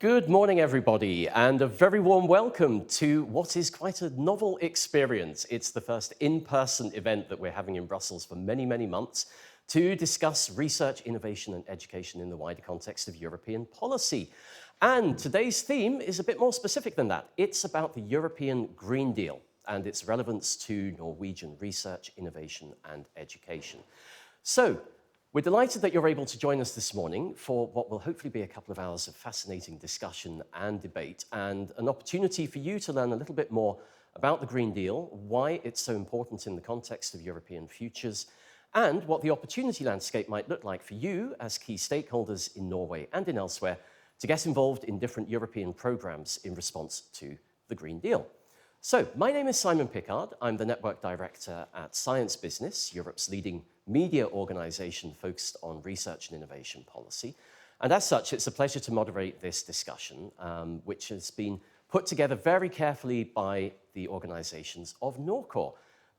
Good morning, everybody, and a very warm welcome to what is quite a novel experience. It's the first in-person event that we're having in Brussels for many, many months to discuss research, innovation, and education in the wider context of European policy. And today's theme is a bit more specific than that. It's about the European Green Deal and its relevance to Norwegian research, innovation, and education. So, we're delighted that you're able to join us this morning for what will hopefully be a couple of hours of fascinating discussion and debate, and an opportunity for you to learn a little bit more about the Green Deal, why it's so important in the context of European futures, and what the opportunity landscape might look like for you as key stakeholders in Norway and in elsewhere to get involved in different European programs in response to the Green Deal. So, my name is Simon Pickard. I'm the Network Director at Science Business, Europe's leading media organization focused on research and innovation policy. And as such, it's a pleasure to moderate this discussion, which has been put together very carefully by the organizations of Norcor,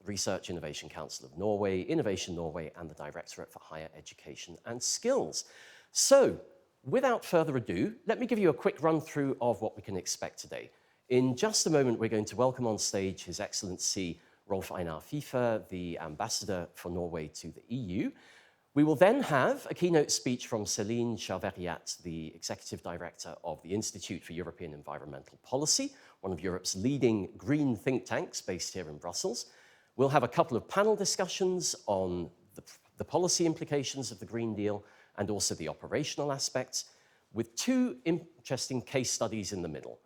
Research Innovation Council of Norway, Innovation Norway, and the Directorate for Higher Education and Skills. So, without further ado, let me give you a quick run through of what we can expect today. In just a moment, we're going to welcome on stage His Excellency Rolf Einar Fife, the Ambassador for Norway to the EU. We will then have a keynote speech from Céline Charveriat, the Executive Director of the Institute for European Environmental Policy, one of Europe's leading green think tanks based here in Brussels. We'll have a couple of panel discussions on the policy implications of the Green Deal and also the operational aspects, with two interesting case studies in the middle.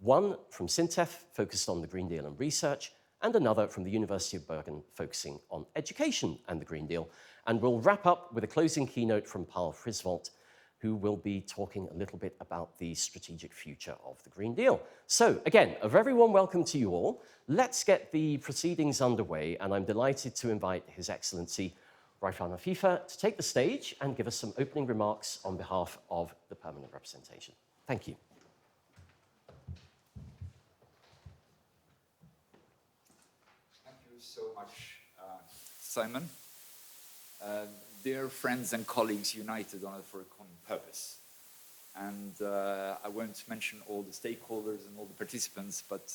One from SINTEF, focused on the Green Deal and research, and another from the University of Bergen, focusing on education and the Green Deal. And we'll wrap up with a closing keynote from Paul Frisvold, who will be talking a little bit about the strategic future of the Green Deal. So, again, a very warm welcome to you all. Let's get the proceedings underway, and I'm delighted to invite His Excellency Rolf Einar Fife to take the stage and give us some opening remarks on behalf of the permanent representation. Thank you. So much, Simon. Dear friends and colleagues united for a common purpose. And I won't mention all the stakeholders and all the participants, but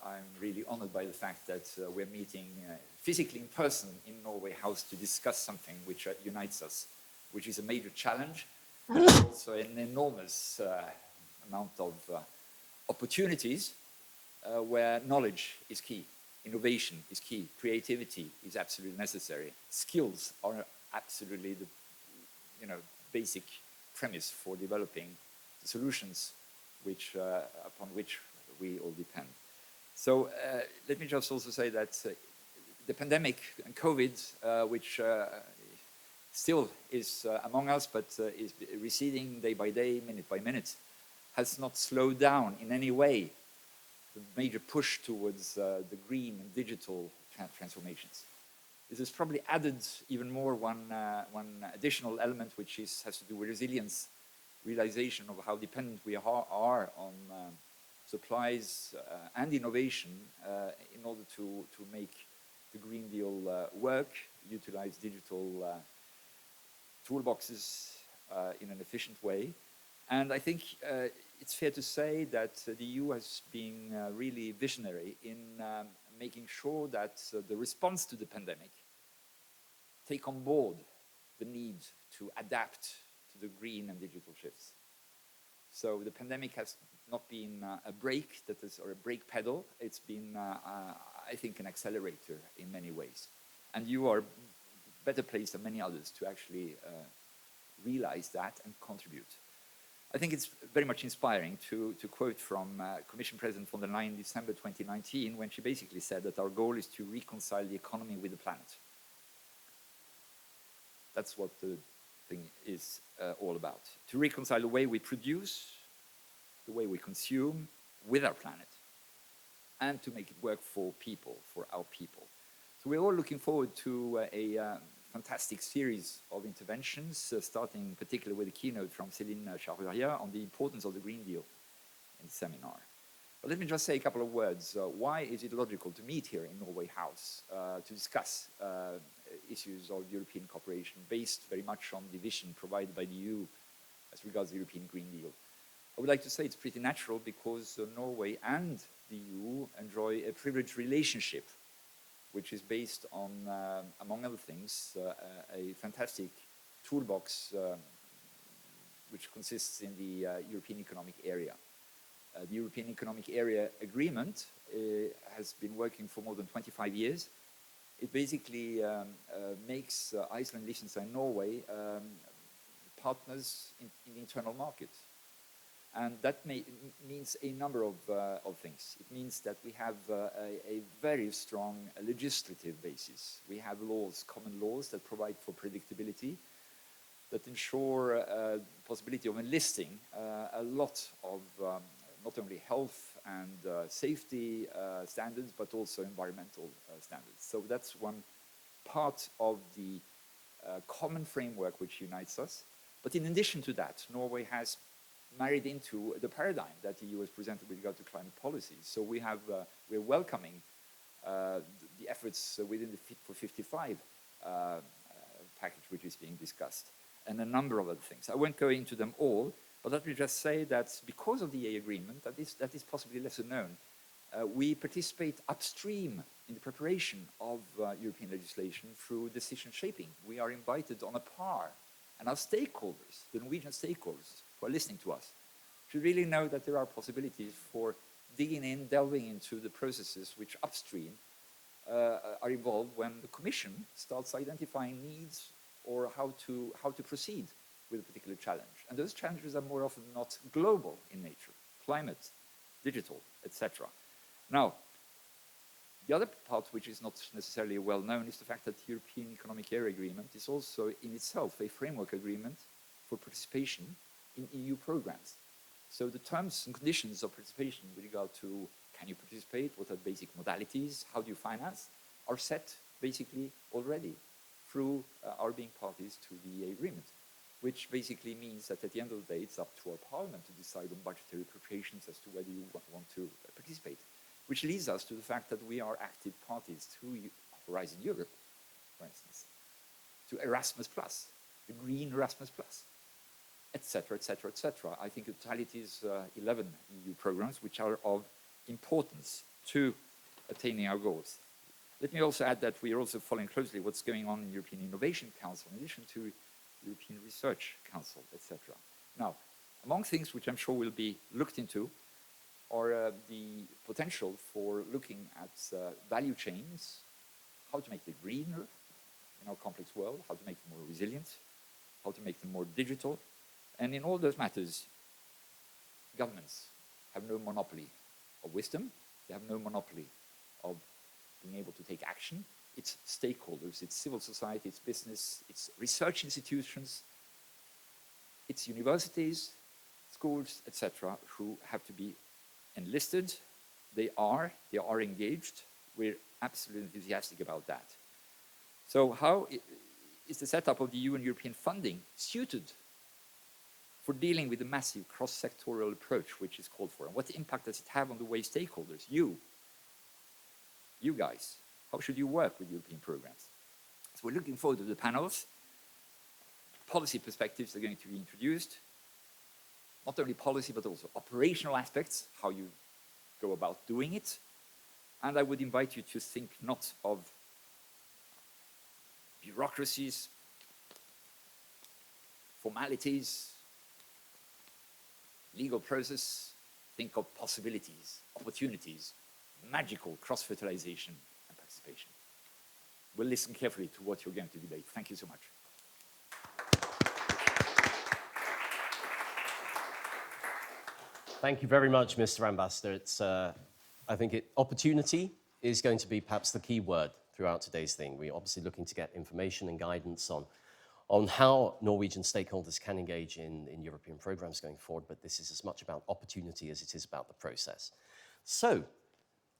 I'm really honored by the fact that we're meeting physically in person in Norway House to discuss something which unites us, which is a major challenge, and also an enormous amount of opportunities where knowledge is key. Innovation is key. Creativity is absolutely necessary. Skills are absolutely the basic premise for developing the solutions upon which we all depend. So let me just also say that the pandemic and COVID, which still is among us, but is receding day by day, minute by minute, has not slowed down in any way the major push towards the green and digital transformations. This has probably added even more one additional element, which has to do with resilience, realization of how dependent we are on supplies and innovation in order to make the Green Deal work, utilize digital toolboxes in an efficient way. And I think it's fair to say that the EU has been really visionary in making sure that the response to the pandemic take on board the need to adapt to the green and digital shifts. So the pandemic has not been a brake or a brake pedal. It's been, I think, an accelerator in many ways. And you are better placed than many others to actually realize that and contribute. I think it's very much inspiring to quote from Commission President von der Leyen in December 2019, when she basically said that our goal is to reconcile the economy with the planet. That's what the thing is all about. To reconcile the way we produce, the way we consume with our planet, and to make it work for people, for our people. So we're all looking forward to a fantastic series of interventions, starting particularly with a keynote from Céline Charveriat on the importance of the Green Deal in the seminar. But let me just say a couple of words. Why is it logical to meet here in Norway House to discuss issues of European cooperation based very much on the vision provided by the EU as regards the European Green Deal? I would like to say it's pretty natural because Norway and the EU enjoy a privileged relationship, which is based on, among other things, a fantastic toolbox which consists in the European Economic Area. The European Economic Area Agreement has been working for more than 25 years. It basically makes Iceland, Liechtenstein, Norway partners in the internal market. And that means a number of things. It means that we have a very strong legislative basis. We have laws, common laws, that provide for predictability, that ensure the possibility of enlisting a lot of not only health and safety standards, but also environmental standards. So that's one part of the common framework which unites us. But in addition to that, Norway has married into the paradigm that the EU has presented with regard to climate policy. So we're welcoming the efforts within the Fit for 55 package which is being discussed, and a number of other things. I won't go into them all, but let me just say that because of the EA agreement, that is possibly lesser known, we participate upstream in the preparation of European legislation through decision shaping. We are invited on a par, and our stakeholders, the Norwegian stakeholders who are listening to us, should really know that there are possibilities for digging in, delving into the processes which upstream are involved when the Commission starts identifying needs or how to proceed with a particular challenge. And those challenges are more often not global in nature, climate, digital, etc. Now, the other part which is not necessarily well known is the fact that the European Economic Area Agreement is also in itself a framework agreement for participation in EU programs. So the terms and conditions of participation with regard to can you participate, what are basic modalities, how do you finance, are set basically already through our being parties to the agreement, which basically means that at the end of the day, it's up to our parliament to decide on budgetary appropriations as to whether you want to participate, which leads us to the fact that we are active parties to Horizon Europe, for instance, to Erasmus+, the green Erasmus+, etc., etc., etc. I think in totality is 11 EU programs which are of importance to attaining our goals. Let me also add that we are also following closely what's going on in European Innovation Council, in addition to European Research Council, etc. Now, among things which I'm sure will be looked into are the potential for looking at value chains, how to make them greener in our complex world, how to make them more resilient, how to make them more digital. And in all those matters, governments have no monopoly of wisdom, they have no monopoly of being able to take action. It's stakeholders, it's civil society, it's business, it's research institutions, it's universities, schools, etc., who have to be enlisted. They are engaged. We're absolutely enthusiastic about that. So how is the setup of the EU and European funding suited for dealing with the massive cross-sectoral approach which is called for? And what impact does it have on the way stakeholders, you guys, how should you work with European programs? So we're looking forward to the panels. Policy perspectives are going to be introduced. Not only policy, but also operational aspects, how you go about doing it. And I would invite you to think not of bureaucracies, formalities, legal process. Think of possibilities, opportunities, magical cross-fertilization and participation. We'll listen carefully to what you're going to debate. Thank you so much. Thank you very much, Mr. Ambassador. It's, I think opportunity is going to be perhaps the key word throughout today's thing. We're obviously looking to get information and guidance on how Norwegian stakeholders can engage in European programs going forward, but this is as much about opportunity as it is about the process. So,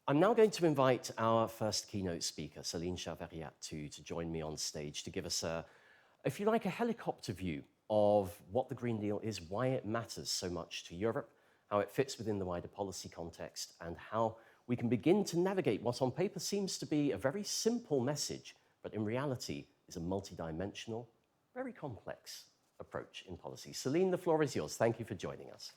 I'm now going to invite our first keynote speaker, Céline Chavariat, to join me on stage to give us if you like, a helicopter view of what the Green Deal is, why it matters so much to Europe, how it fits within the wider policy context, and how we can begin to navigate what on paper seems to be a very simple message, but in reality is a multidimensional, very complex approach in policy. Celine, the floor is yours. Thank you for joining us.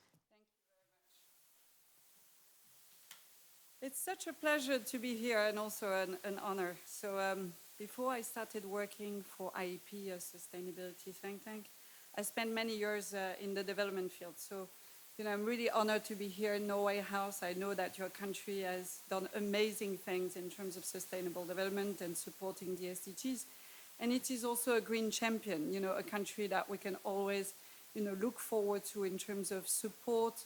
It's such a pleasure to be here and also an honor. So before I started working for IEP, a sustainability think tank, I spent many years in the development field. So, I'm really honored to be here in Norway House. I know that your country has done amazing things in terms of sustainable development and supporting the SDGs. And it is also a green champion, a country that we can always, look forward to in terms of support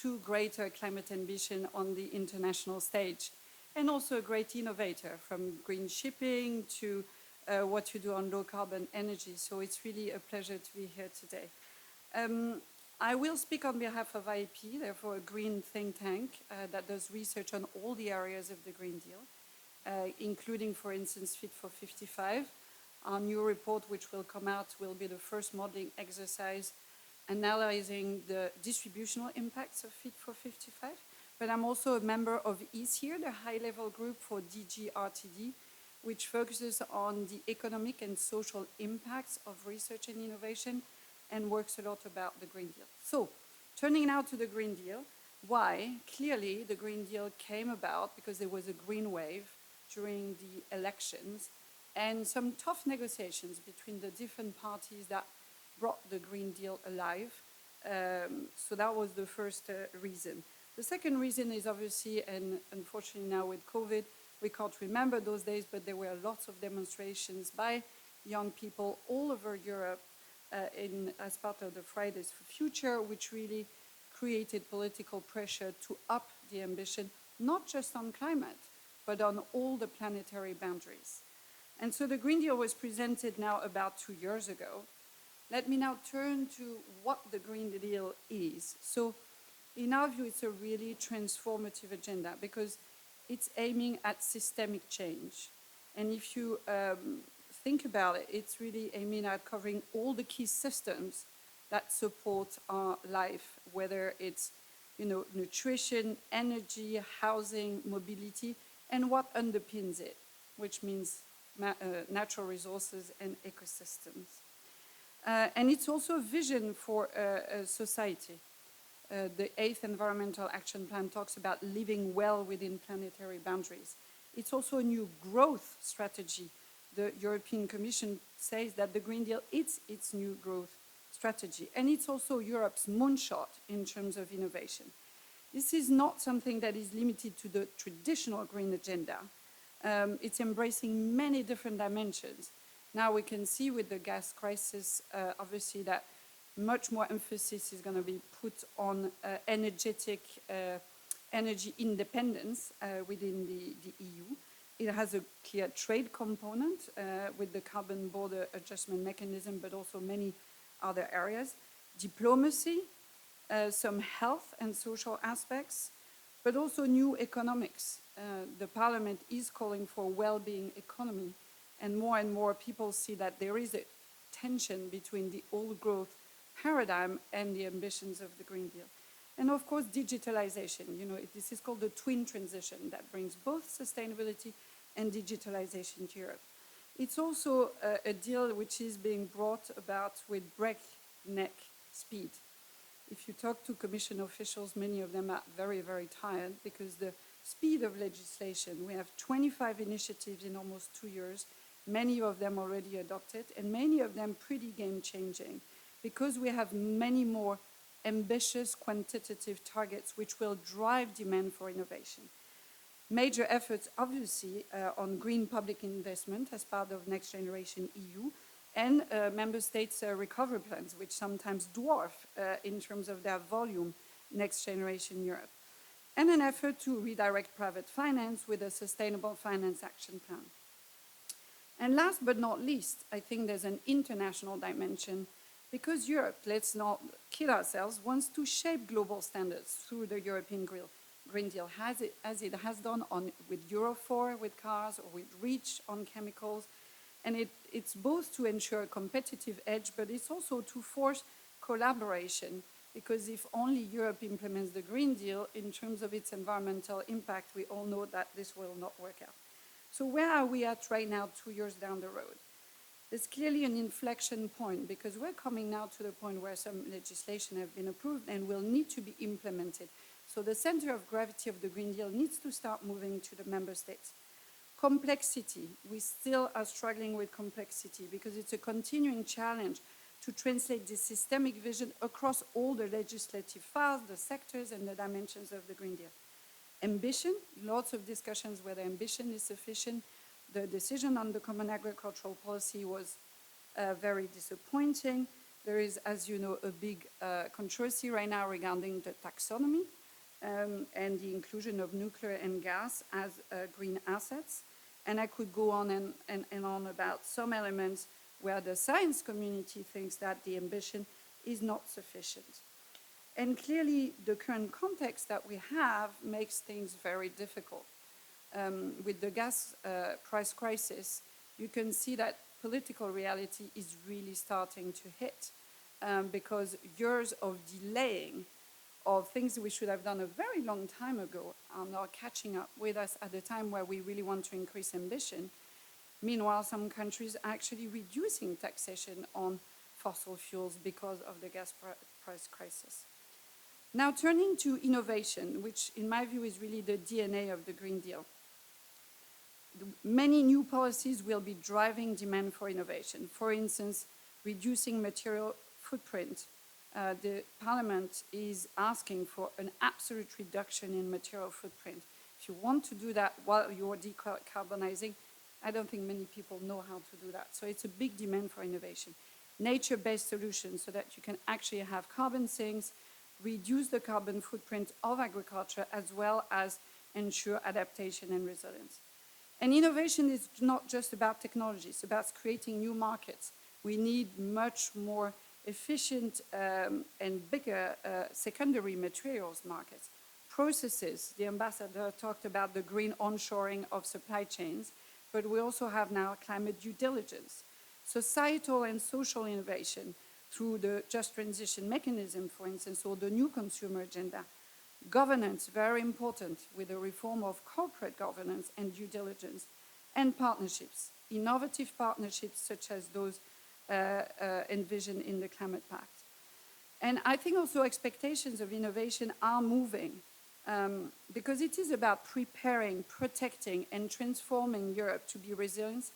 to greater climate ambition on the international stage. And also a great innovator, from green shipping to what you do on low carbon energy. So it's really a pleasure to be here today. I will speak on behalf of IEP, therefore a green think tank that does research on all the areas of the Green Deal, including, for instance, Fit for 55. Our new report, which will come out, will be the first modeling exercise analyzing the distributional impacts of Fit for 55. But I'm also a member of EASHERE, the high-level group for DG RTD, which focuses on the economic and social impacts of research and innovation and works a lot about the Green Deal. So, turning now to the Green Deal, why? Clearly, the Green Deal came about because there was a green wave during the elections and some tough negotiations between the different parties that brought the Green Deal alive. So that was the first reason. The second reason is obviously, and unfortunately now with COVID, we can't remember those days, but there were lots of demonstrations by young people all over Europe as part of the Fridays for Future, which really created political pressure to up the ambition, not just on climate, but on all the planetary boundaries. And so the Green Deal was presented now about 2 years ago. Let me now turn to what the Green Deal is. So in our view, it's a really transformative agenda because it's aiming at systemic change. And if you think about it, it's really aiming at covering all the key systems that support our life, whether it's nutrition, energy, housing, mobility, and what underpins it, which means natural resources and ecosystems. And it's also a vision for a society. The 8th Environmental Action Plan talks about living well within planetary boundaries. It's also a new growth strategy. The European Commission says that the Green Deal is its new growth strategy. And it's also Europe's moonshot in terms of innovation. This is not something that is limited to the traditional green agenda. It's embracing many different dimensions. Now we can see with the gas crisis, obviously, that much more emphasis is going to be put on energy independence within the EU. It has a clear trade component with the carbon border adjustment mechanism, but also many other areas. Diplomacy, some health and social aspects, but also new economics. The Parliament is calling for a well-being economy, and more people see that there is a tension between the old growth paradigm and the ambitions of the Green Deal. And of course, digitalization. This is called the twin transition that brings both sustainability and digitalization to Europe. It's also a deal which is being brought about with breakneck speed. If you talk to Commission officials, many of them are very, very tired because the speed of legislation, we have 25 initiatives in almost 2 years, many of them already adopted, and many of them pretty game-changing, because we have many more ambitious quantitative targets which will drive demand for innovation. Major efforts, obviously, on green public investment as part of Next Generation EU, and member states' recovery plans, which sometimes dwarf, in terms of their volume, Next Generation Europe. And an effort to redirect private finance with a Sustainable Finance Action Plan. And last but not least, I think there's an international dimension, because Europe, let's not kid ourselves, wants to shape global standards through the European Green Deal, as it has done with Euro 4 with cars, or with REACH on chemicals. And it's both to ensure a competitive edge, but it's also to force collaboration because if only Europe implements the Green Deal in terms of its environmental impact, we all know that this will not work out. So where are we at right now, 2 years down the road? There's clearly an inflection point because we're coming now to the point where some legislation have been approved and will need to be implemented. So the center of gravity of the Green Deal needs to start moving to the member states. Complexity, we still are struggling with complexity because it's a continuing challenge to translate this systemic vision across all the legislative files, the sectors, and the dimensions of the Green Deal. Ambition, lots of discussions whether ambition is sufficient. The decision on the Common Agricultural Policy was very disappointing. There is, as you know, a big controversy right now regarding the taxonomy and the inclusion of nuclear and gas as green assets. And I could go on and on about some elements where the science community thinks that the ambition is not sufficient. And clearly, the current context that we have makes things very difficult. With the gas price crisis, you can see that political reality is really starting to hit because years of delaying of things we should have done a very long time ago are now catching up with us at the time where we really want to increase ambition. Meanwhile, some countries are actually reducing taxation on fossil fuels because of the gas price crisis. Now turning to innovation, which in my view is really the DNA of the Green Deal. Many new policies will be driving demand for innovation. For instance, reducing material footprint. The Parliament is asking for an absolute reduction in material footprint. If you want to do that while you're decarbonizing, I don't think many people know how to do that. So it's a big demand for innovation. Nature-based solutions so that you can actually have carbon sinks, reduce the carbon footprint of agriculture, as well as ensure adaptation and resilience. And innovation is not just about technology, it's about creating new markets. We need much more efficient and bigger secondary materials markets. Processes, the ambassador talked about the green onshoring of supply chains, but we also have now climate due diligence. Societal and social innovation through the just transition mechanism, for instance, or the new consumer agenda. Governance, very important, with the reform of corporate governance and due diligence. And partnerships, innovative partnerships such as those envisioned in the Climate Pact. And I think also expectations of innovation are moving because it is about preparing, protecting, and transforming Europe to be resilient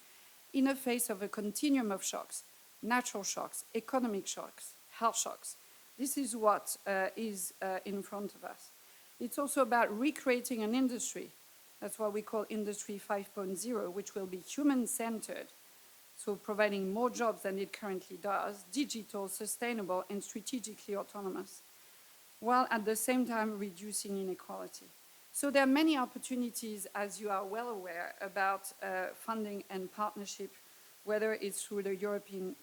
in the face of a continuum of shocks, natural shocks, economic shocks, health shocks. This is what is in front of us. It's also about recreating an industry. That's what we call Industry 5.0, which will be human-centered, so providing more jobs than it currently does, digital, sustainable, and strategically autonomous, while at the same time reducing inequality. So there are many opportunities, as you are well aware, about funding and partnership, whether it's through the European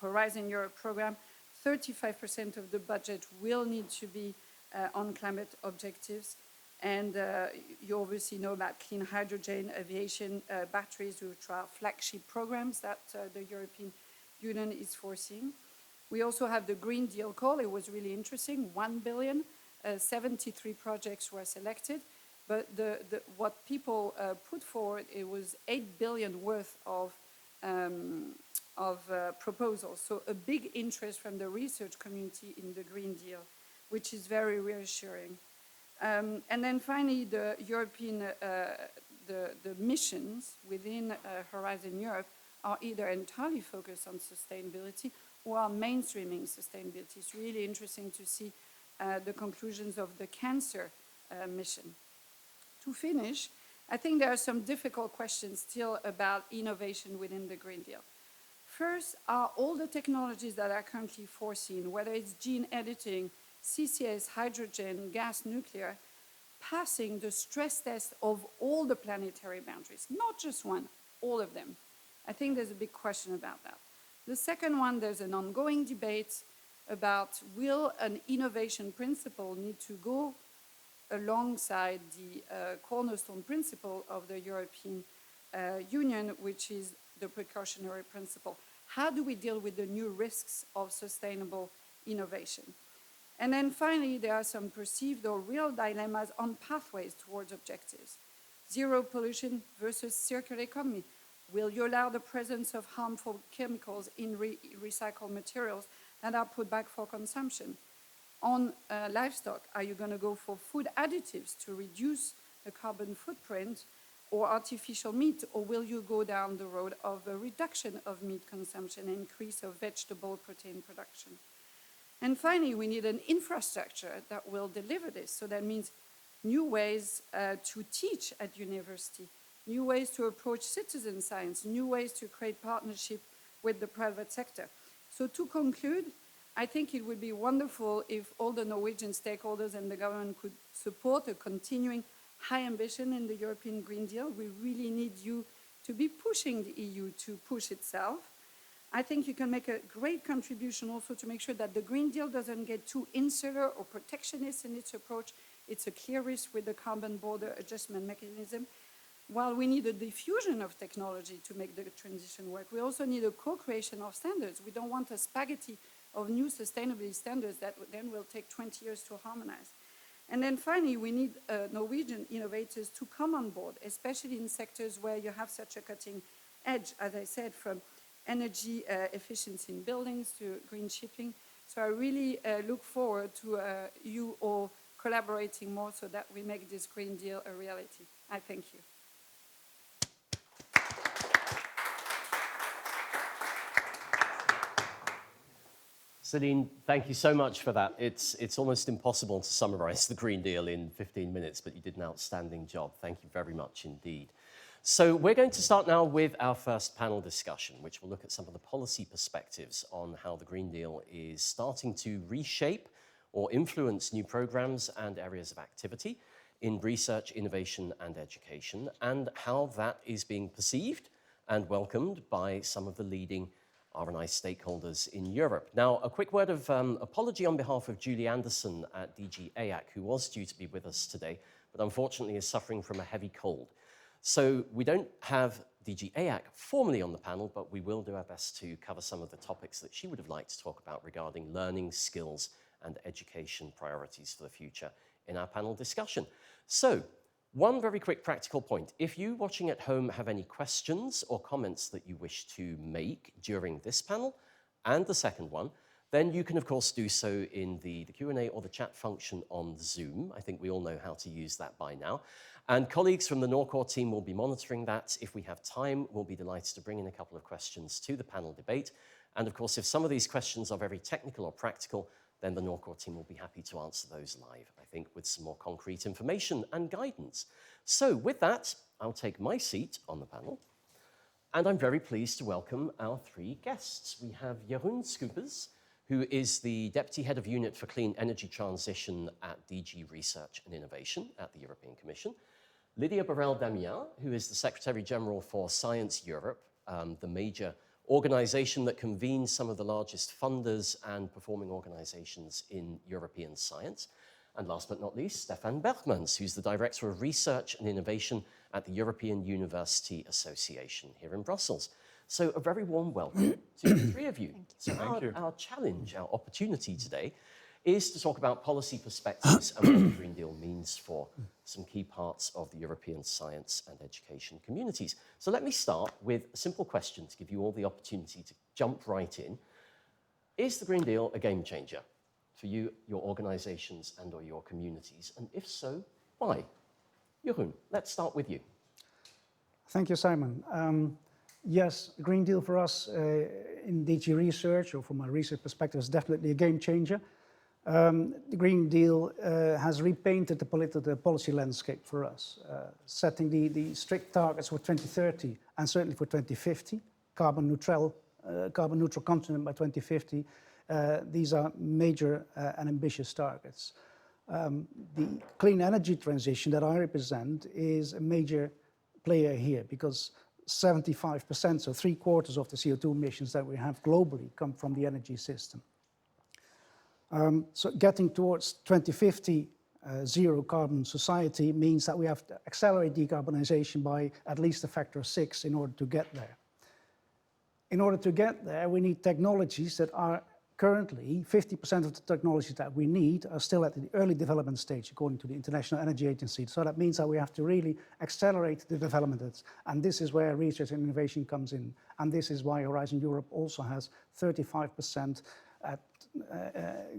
Horizon Europe program. 35% of the budget will need to be on climate objectives. And you obviously know about clean hydrogen, aviation, batteries, which are flagship programs that the European Union is foreseeing. We also have the Green Deal call. It was really interesting, 1 billion, 73 projects were selected. But what people put forward, it was 8 billion worth of proposals. So a big interest from the research community in the Green Deal, which is very reassuring. And then finally, the European, the missions within Horizon Europe are either entirely focused on sustainability or are mainstreaming sustainability. It's really interesting to see the conclusions of the cancer mission. To finish, I think there are some difficult questions still about innovation within the Green Deal. First, are all the technologies that are currently foreseen, whether it's gene editing, CCS, hydrogen, gas, nuclear, passing the stress test of all the planetary boundaries, not just one, all of them? I think there's a big question about that. The second one, there's an ongoing debate about will an innovation principle need to go alongside the cornerstone principle of the European Union, which is the precautionary principle. How do we deal with the new risks of sustainable innovation? And then finally, there are some perceived or real dilemmas on pathways towards objectives. Zero pollution versus circular economy. Will you allow the presence of harmful chemicals in recycled materials that are put back for consumption? On livestock, are you going to go for food additives to reduce the carbon footprint or artificial meat, or will you go down the road of a reduction of meat consumption and increase of vegetable protein production? And finally, we need an infrastructure that will deliver this. So that means new ways to teach at university, new ways to approach citizen science, new ways to create partnership with the private sector. So to conclude, I think it would be wonderful if all the Norwegian stakeholders and the government could support a continuing high ambition in the European Green Deal. We really need you to be pushing the EU to push itself. I think you can make a great contribution also to make sure that the Green Deal doesn't get too insular or protectionist in its approach. It's a clear risk with the carbon border adjustment mechanism. While we need a diffusion of technology to make the transition work, we also need a co-creation of standards. We don't want a spaghetti of new sustainability standards that then will take 20 years to harmonize. And then finally, we need Norwegian innovators to come on board, especially in sectors where you have such a cutting edge, as I said, from energy efficiency in buildings to green shipping. So I really look forward to you all collaborating more so that we make this Green Deal a reality. I thank you. Celine, thank you so much for that. It's almost impossible to summarize the Green Deal in 15 minutes, but you did an outstanding job. Thank you very much indeed. So we're going to start now with our first panel discussion, which will look at some of the policy perspectives on how the Green Deal is starting to reshape or influence new programs and areas of activity in research, innovation, and education, and how that is being perceived and welcomed by some of the leading R&I stakeholders in Europe. Now, a quick word of apology on behalf of Julie Anderson at DG AAC, who was due to be with us today, but unfortunately is suffering from a heavy cold. So we don't have DG AAC formally on the panel, but we will do our best to cover some of the topics that she would have liked to talk about regarding learning, skills, and education priorities for the future in our panel discussion. So, one very quick practical point. If you watching at home have any questions or comments that you wish to make during this panel and the second one, then you can of course do so in the Q&A or the chat function on Zoom. I think we all know how to use that by now. And colleagues from the Norcore team will be monitoring that. If we have time, we'll be delighted to bring in a couple of questions to the panel debate. And of course, if some of these questions are very technical or practical, then the Norcore team will be happy to answer those live, I think, with some more concrete information and guidance. So with that, I'll take my seat on the panel, and I'm very pleased to welcome our three guests. We have Jeroen Scoopers, who is the Deputy Head of Unit for Clean Energy Transition at DG Research and Innovation at the European Commission. Lydia Borrell-Damiens, who is the Secretary General for Science Europe, the major organization that convenes some of the largest funders and performing organizations in European science. And last but not least, Stefan Bergmans, who's the Director of Research and Innovation at the European University Association here in Brussels. So a very warm welcome to the three of you. So our challenge, our opportunity today is to talk about policy perspectives and what the Green Deal means for some key parts of the European science and education communities. So let me start with a simple question to give you all the opportunity to jump right in. Is the Green Deal a game changer for you, your organizations, and or your communities? And if so, why? Jeroen, let's start with you. Thank you, Simon. Yes, the Green Deal for us in DG Research, or from a research perspective, is definitely a game changer. The Green Deal has repainted the policy landscape for us, setting the strict targets for 2030 and certainly for 2050, carbon neutral continent by 2050. These are major and ambitious targets. The clean energy transition that I represent is a major player here because 75%, so 3/4 of the CO2 emissions that we have globally come from the energy system. So getting towards 2050 zero carbon society means that we have to accelerate decarbonization by at least a factor of 6 in order to get there. In order to get there, we need technologies that are currently, 50% of the technologies that we need are still at the early development stage, according to the International Energy Agency. So that means that we have to really accelerate the development. And this is where research and innovation comes in. And this is why Horizon Europe also has 35%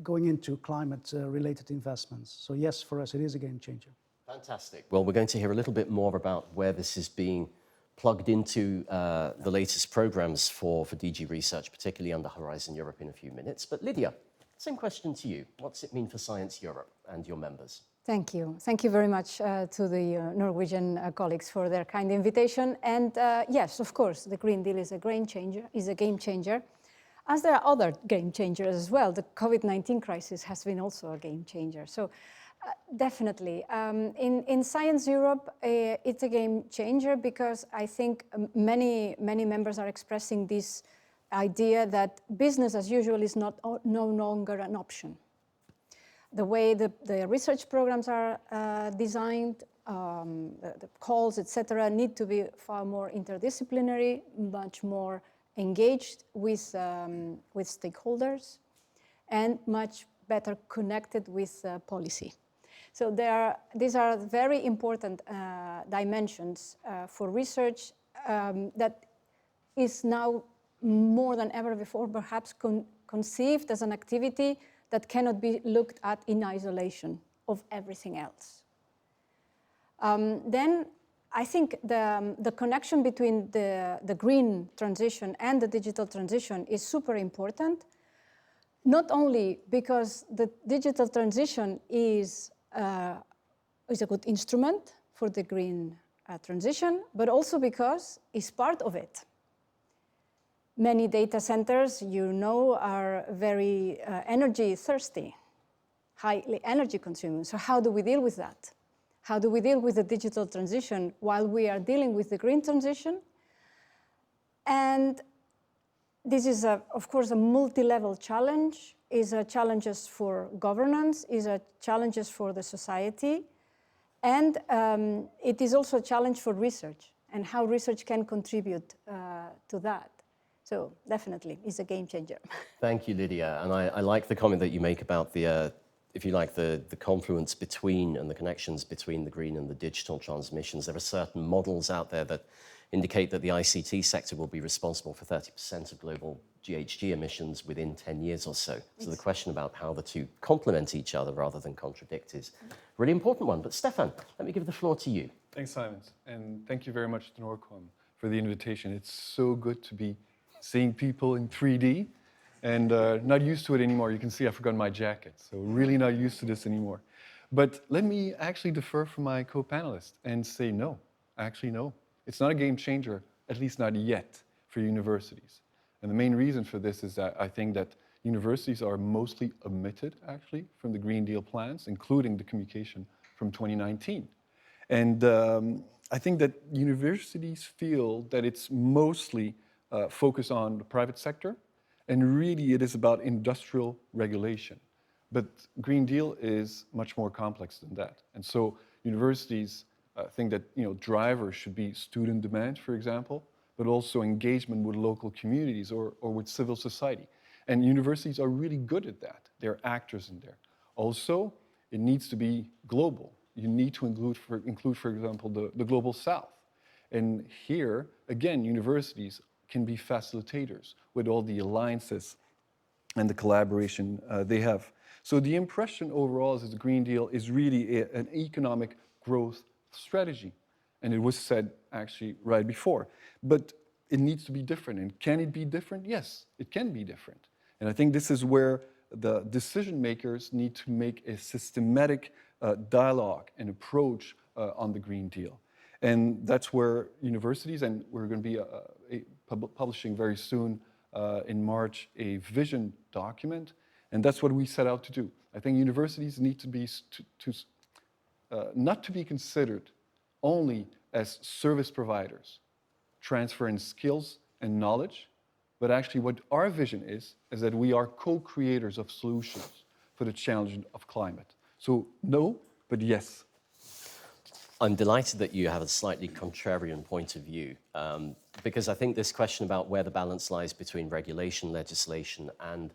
going into climate-related investments. So yes, for us, it is a game changer. Fantastic. Well, we're going to hear a little bit more about where this is being plugged into the latest programs for DG Research, particularly under Horizon Europe in a few minutes. But Lydia, same question to you. What's it mean for Science Europe and your members? Thank you. Thank you very much to the Norwegian colleagues for their kind invitation. And yes, of course, the Green Deal is a game changer, as there are other game changers as well. The COVID-19 crisis has been also a game changer. So definitely. In Science Europe, it's a game changer because I think many members are expressing this idea that business as usual is no longer an option. The way the research programs are designed, the calls, etc., need to be far more interdisciplinary, much more engaged with stakeholders, and much better connected with policy. So these are very important dimensions for research that is now more than ever before perhaps conceived as an activity that cannot be looked at in isolation of everything else. Then I think the connection between the green transition and the digital transition is super important, not only because the digital transition is a good instrument for the green transition, but also because it's part of it. Many data centers, you know, are very energy thirsty, highly energy consuming. So how do we deal with that? How do we deal with the digital transition while we are dealing with the green transition? And this is, of course, a multi-level challenge. Is a challenges for governance, is a challenges for the society, and it is also a challenge for research and how research can contribute to that. So definitely, it's a game changer. Thank you, Lydia. And I like the comment that you make about the, if you like, the confluence between and the connections between the green and the digital transmissions. There are certain models out there that indicate that the ICT sector will be responsible for 30% of global GHG emissions within 10 years or so. So the question about how the two complement each other rather than contradict is a really important one. But Stefan, let me give the floor to you. Thanks, Simon. And thank you very much to Norcom for the invitation. It's so good to be seeing people in 3D and not used to it anymore. You can see I forgot my jacket, so really not used to this anymore. But let me actually defer from my co-panelist and say no, actually no. It's not a game changer, at least not yet, for universities. And the main reason for this is that I think that universities are mostly omitted, actually, from the Green Deal plans, including the communication from 2019. And I think that universities feel that it's mostly focused on the private sector, and really it is about industrial regulation. But Green Deal is much more complex than that. And so universities think that drivers should be student demand, for example, but also engagement with local communities or with civil society. And universities are really good at that. They're actors in there. Also, it needs to be global. You need to include, for example, the Global South. And here, again, universities can be facilitators with all the alliances and the collaboration they have. So the impression overall is that the Green Deal is really an economic growth strategy. And it was said actually right before. But it needs to be different. And can it be different? Yes, it can be different. And I think this is where the decision makers need to make a systematic dialogue and approach on the Green Deal. And that's where universities, and we're going to be publishing very soon in March a vision document. And that's what we set out to do. I think universities need to be not to be considered only as service providers, transferring skills and knowledge, but actually what our vision is that we are co-creators of solutions for the challenge of climate. So no, but yes. I'm delighted that you have a slightly contrarian point of view, because I think this question about where the balance lies between regulation, legislation, and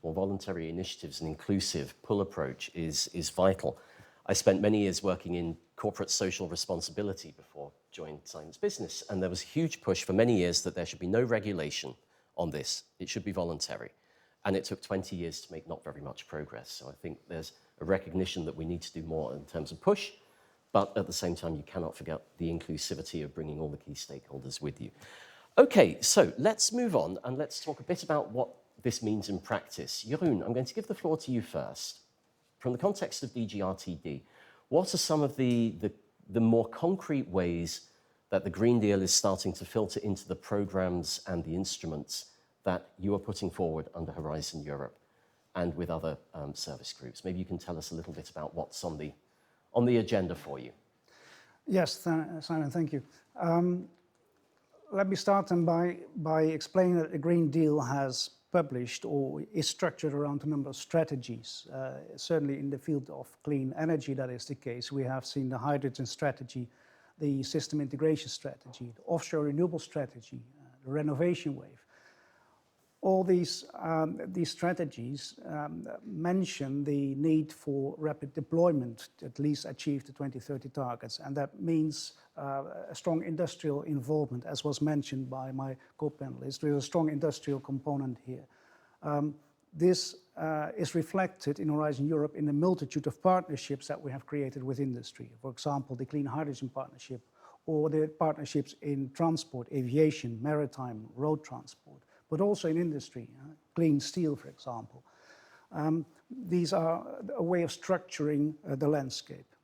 more voluntary initiatives and inclusive pull approach is vital. I spent many years working in corporate social responsibility before joining Simon's business, and there was a huge push for many years that there should be no regulation on this. It should be voluntary. And it took 20 years to make not very much progress. So I think there's a recognition that we need to do more in terms of push, but at the same time, you cannot forget the inclusivity of bringing all the key stakeholders with you. Okay, so let's move on and let's talk a bit about what this means in practice. Jeroen, I'm going to give the floor to you first. From the context of DGRTD, what are some of the more concrete ways that the Green Deal is starting to filter into the programs and the instruments that you are putting forward under Horizon Europe and with other service groups? Maybe you can tell us a little bit about what's on the agenda for you. Yes, Simon, thank you. Let me start then by explaining that the Green Deal has published or is structured around a number of strategies. Certainly in the field of clean energy, that is the case. We have seen the hydrogen strategy, the system integration strategy, the offshore renewable strategy, the renovation wave. All these strategies mention the need for rapid deployment to at least achieve the 2030 targets, and that means a strong industrial involvement, as was mentioned by my co-panelists. There is a strong industrial component here. This is reflected in Horizon Europe in the multitude of partnerships that we have created with industry. For example, the Clean Hydrogen Partnership, or the partnerships in transport, aviation, maritime, road transport, but also in industry, clean steel, for example. These are a way of structuring the landscape.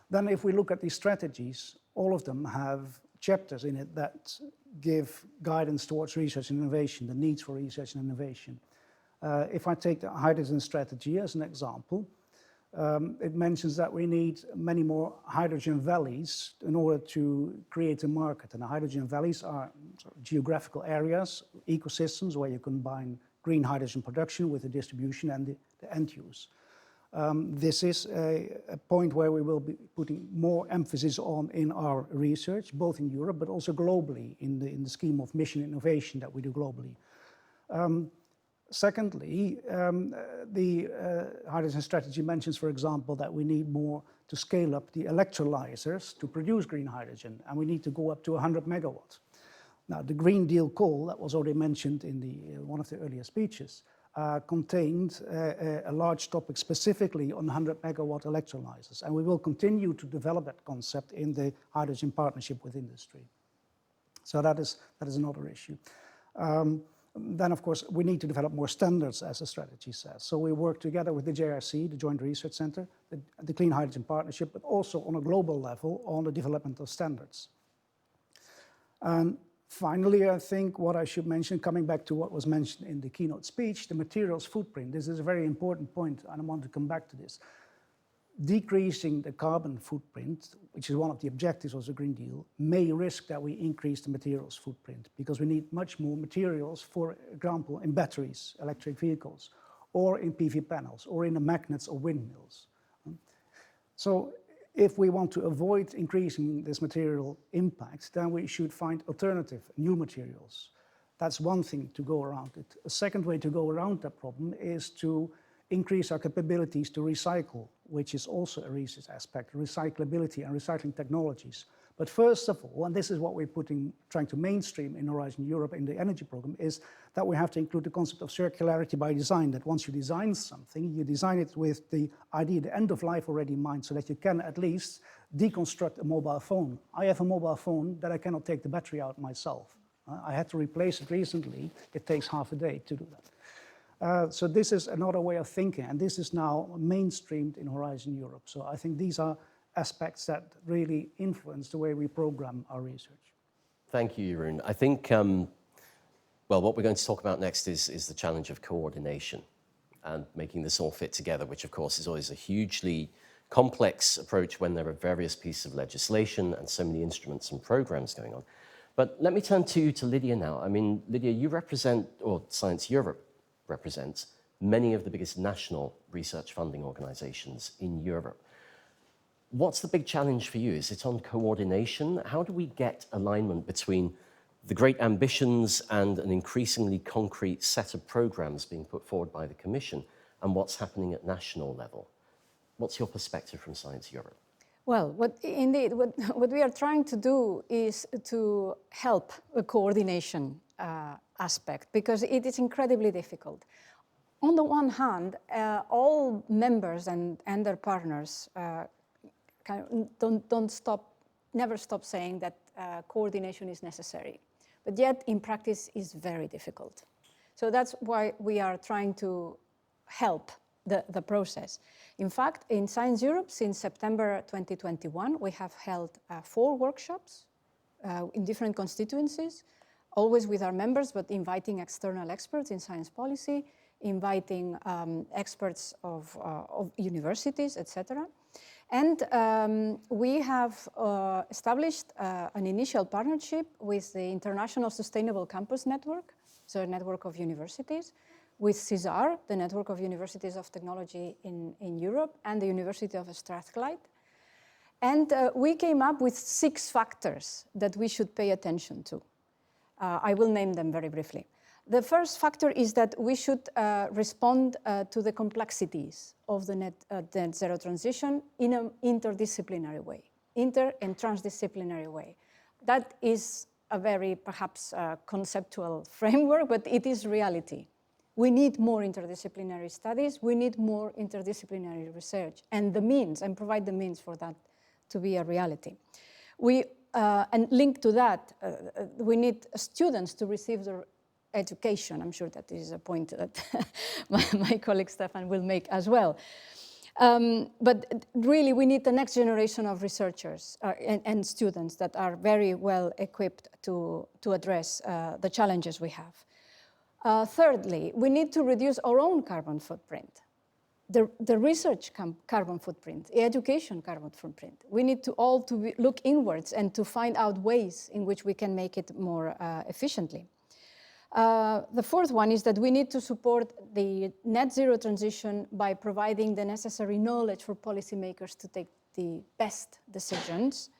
Then if we look at these strategies, all of them have chapters in it that give guidance towards research and innovation, the needs for research and innovation. If I take the hydrogen strategy as an example, it mentions that we need many more hydrogen valleys in order to create a market. And the hydrogen valleys are sort of geographical areas, ecosystems where you combine green hydrogen production with the distribution and the end use. This is a point where we will be putting more emphasis on in our research, both in Europe but also globally in the scheme of mission innovation that we do globally. Secondly, the hydrogen strategy mentions, for example, that we need more to scale up the electrolyzers to produce green hydrogen, and we need to go up to 100 megawatts. Now, the Green Deal call that was already mentioned in one of the earlier speeches contained a large topic specifically on 100 megawatt electrolyzers, and we will continue to develop that concept in the hydrogen partnership with industry. So that is another issue. Then, of course, we need to develop more standards, as the strategy says. So we work together with the JRC, the Joint Research Center, the Clean Hydrogen Partnership, but also on a global level on the development of standards. And finally, I think what I should mention, coming back to what was mentioned in the keynote speech, the materials footprint. This is a very important point, and I want to come back to this. Decreasing the carbon footprint, which is one of the objectives of the Green Deal, may risk that we increase the materials footprint because we need much more materials, for example, in batteries, electric vehicles, or in PV panels, or in the magnets of windmills. So if we want to avoid increasing this material impact, then we should find alternative, new materials. That's one thing to go around it. A second way to go around that problem is to increase our capabilities to recycle, which is also a research aspect, recyclability and recycling technologies. But first of all, and this is what we're trying to mainstream in Horizon Europe in the energy program, is that we have to include the concept of circularity by design, that once you design something, you design it with the idea, the end of life already in mind, so that you can at least deconstruct a mobile phone. I have a mobile phone that I cannot take the battery out myself. I had to replace it recently. It takes half a day to do that. So this is another way of thinking, and this is now mainstreamed in Horizon Europe. So I think these are aspects that really influence the way we program our research. Thank you, Jeroen. I think, well, what we're going to talk about next is the challenge of coordination and making this all fit together, which of course is always a hugely complex approach when there are various pieces of legislation and so many instruments and programs going on. But let me turn to Lydia now. I mean, Lydia, you represent, or Science Europe represents, many of the biggest national research funding organizations in Europe. What's the big challenge for you? Is it on coordination? How do we get alignment between the great ambitions and an increasingly concrete set of programs being put forward by the Commission and what's happening at national level. What's your perspective from Science Europe? Well, what we are trying to do is to help the coordination aspect, because it is incredibly difficult. On the one hand, all members and their partners never stop saying that coordination is necessary, but yet in practice is very difficult. So that's why we are trying to help the process. In fact, in Science Europe, since September 2021, we have held 4 workshops in different constituencies, always with our members, but inviting external experts in science policy, inviting experts of universities, etc. And we have established an initial partnership with the International Sustainable Campus Network, so a network of universities, with CISAR, the Network of Universities of Technology in Europe, and the University of Strathclyde. And we came up with 6 factors that we should pay attention to. I will name them very briefly. The first factor is that we should respond to the complexities of the net zero transition in an interdisciplinary way, and transdisciplinary way. That is a very perhaps conceptual framework, but it is reality. We need more interdisciplinary studies, we need more interdisciplinary research, and the means, and provide the means for that to be a reality. And linked to that, we need students to receive their education. I'm sure that is a point that my colleague Stefan will make as well. But really, we need the next generation of researchers and students that are very well equipped to address the challenges we have. Thirdly, we need to reduce our own carbon footprint. The research carbon footprint, the education carbon footprint. We need to look inwards and to find out ways in which we can make it more efficiently. The fourth one is that we need to support the net zero transition by providing the necessary knowledge for policymakers to take the best decisions.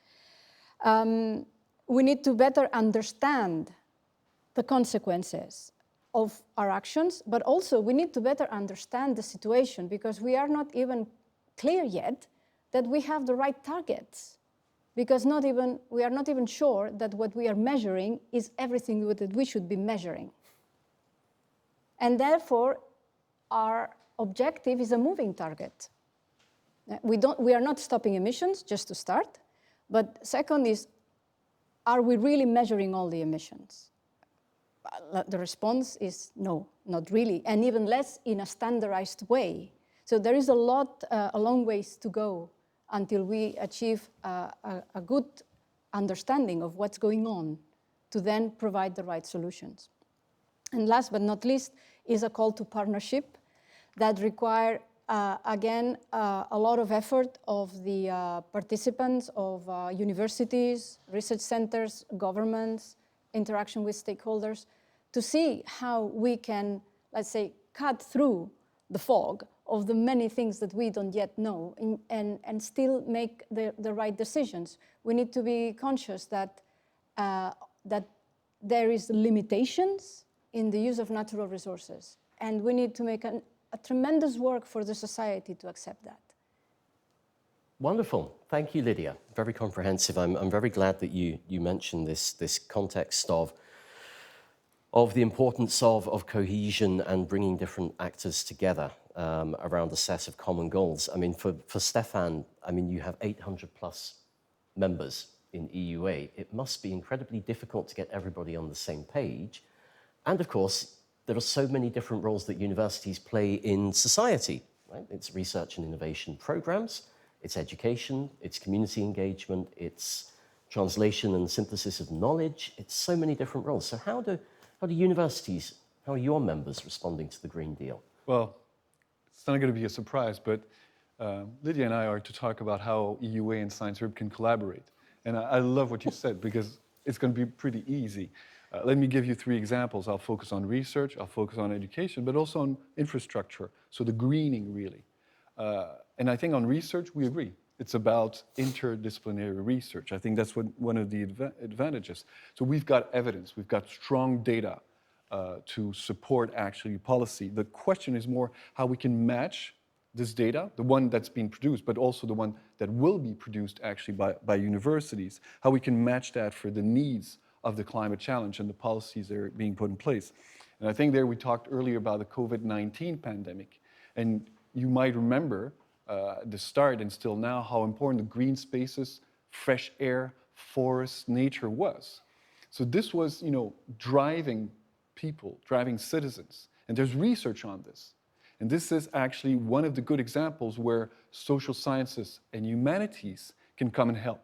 We need to better understand the consequences of our actions, but also we need to better understand the situation, because we are not even clear yet that we have the right targets, because we are not even sure that what we are measuring is everything that we should be measuring. And therefore, our objective is a moving target. We are not stopping emissions, just to start, but second is, are we really measuring all the emissions? The response is no, not really, and even less in a standardized way. So there is a long ways to go until we achieve a good understanding of what's going on to then provide the right solutions. And last but not least is a call to partnership that require, again, a lot of effort of the participants, of universities, research centers, governments, interaction with stakeholders, to see how we can, let's say, cut through the fog of the many things that we don't yet know and still make the right decisions. We need to be conscious that there is limitations in the use of natural resources, and we need to make a tremendous work for the society to accept that. Wonderful. Thank you, Lydia. Very comprehensive. I'm very glad that you mentioned this context of the importance of cohesion and bringing different actors together around a set of common goals. I mean, for Stefan, I mean, you have 800 plus members in EUA. It must be incredibly difficult to get everybody on the same page. And of course, there are so many different roles that universities play in society, right? It's research and innovation programs, it's education, it's community engagement, it's translation and synthesis of knowledge. It's so many different roles. So how do universities, how are your members responding to the Green Deal? Well, it's not going to be a surprise, but Lydia and I are to talk about how EUA and Science Europe can collaborate. And I love what you said, because it's going to be pretty easy. Let me give you 3 examples. I'll focus on research, I'll focus on education, but also on infrastructure, so the greening really. And I think on research, we agree. It's about interdisciplinary research. I think that's one of the advantages. So we've got evidence, we've got strong data to support actually policy. The question is more how we can match this data, the one that's being produced, but also the one that will be produced actually by universities, how we can match that for the needs of the climate challenge and the policies that are being put in place. And I think there we talked earlier about the COVID-19 pandemic. And you might remember at the start and still now how important the green spaces, fresh air, forests, nature was. So this was, driving people, driving citizens. And there's research on this. And this is actually one of the good examples where social sciences and humanities can come and help.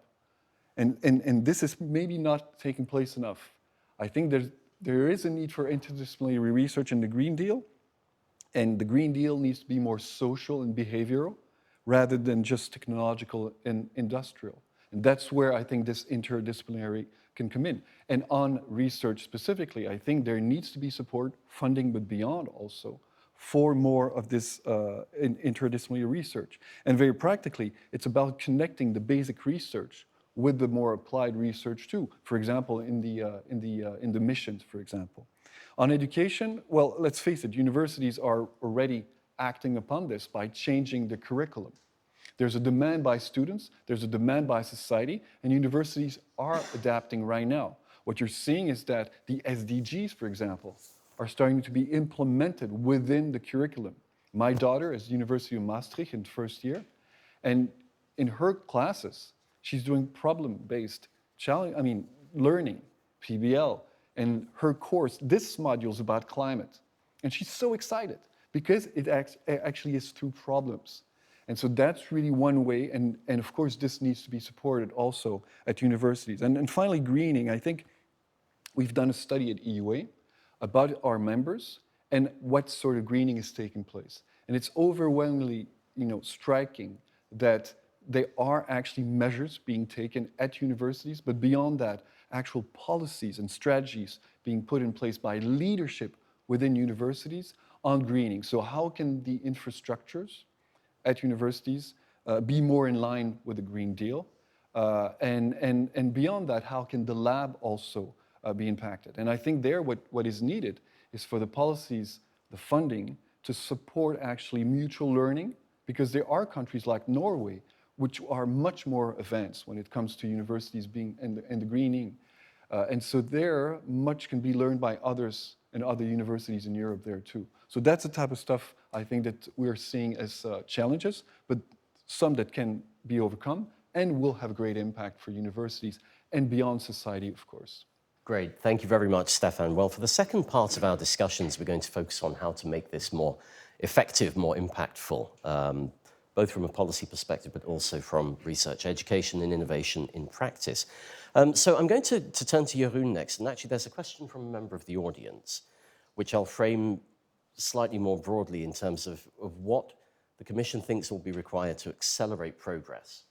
And this is maybe not taking place enough. I think there is a need for interdisciplinary research in the Green Deal, and the Green Deal needs to be more social and behavioral rather than just technological and industrial. And that's where I think this interdisciplinary can come in. And on research specifically, I think there needs to be support, funding, but beyond also, for more of this interdisciplinary research. And very practically, it's about connecting the basic research with the more applied research too. For example, in the missions, for example. On education, well, let's face it, universities are already acting upon this by changing the curriculum. There's a demand by students, there's a demand by society, and universities are adapting right now. What you're seeing is that the SDGs, for example, are starting to be implemented within the curriculum. My daughter is at the University of Maastricht in first year, and in her classes, she's doing problem-based learning, PBL, and her course, this module is about climate. And she's so excited because it actually is through problems. And so that's really one way, and of course this needs to be supported also at universities. And finally, greening. I think we've done a study at EUA about our members and what sort of greening is taking place. And it's overwhelmingly striking that there are actually measures being taken at universities, but beyond that, actual policies and strategies being put in place by leadership within universities on greening. So how can the infrastructures at universities be more in line with the Green Deal? And beyond that, how can the lab also be impacted? And I think there what is needed is for the policies, the funding, to support actually mutual learning, because there are countries like Norway which are much more advanced when it comes to universities being in the greening. And so there, much can be learned by others and other universities in Europe there too. So that's the type of stuff I think that we're seeing as challenges, but some that can be overcome and will have a great impact for universities and beyond society, of course. Great, thank you very much, Stefan. Well, for the second part of our discussions, we're going to focus on how to make this more effective, more impactful, both from a policy perspective, but also from research, education, and innovation in practice. So I'm going to turn to Jeroen next, and actually there's a question from a member of the audience, which I'll frame slightly more broadly in terms of what the Commission thinks will be required to accelerate progress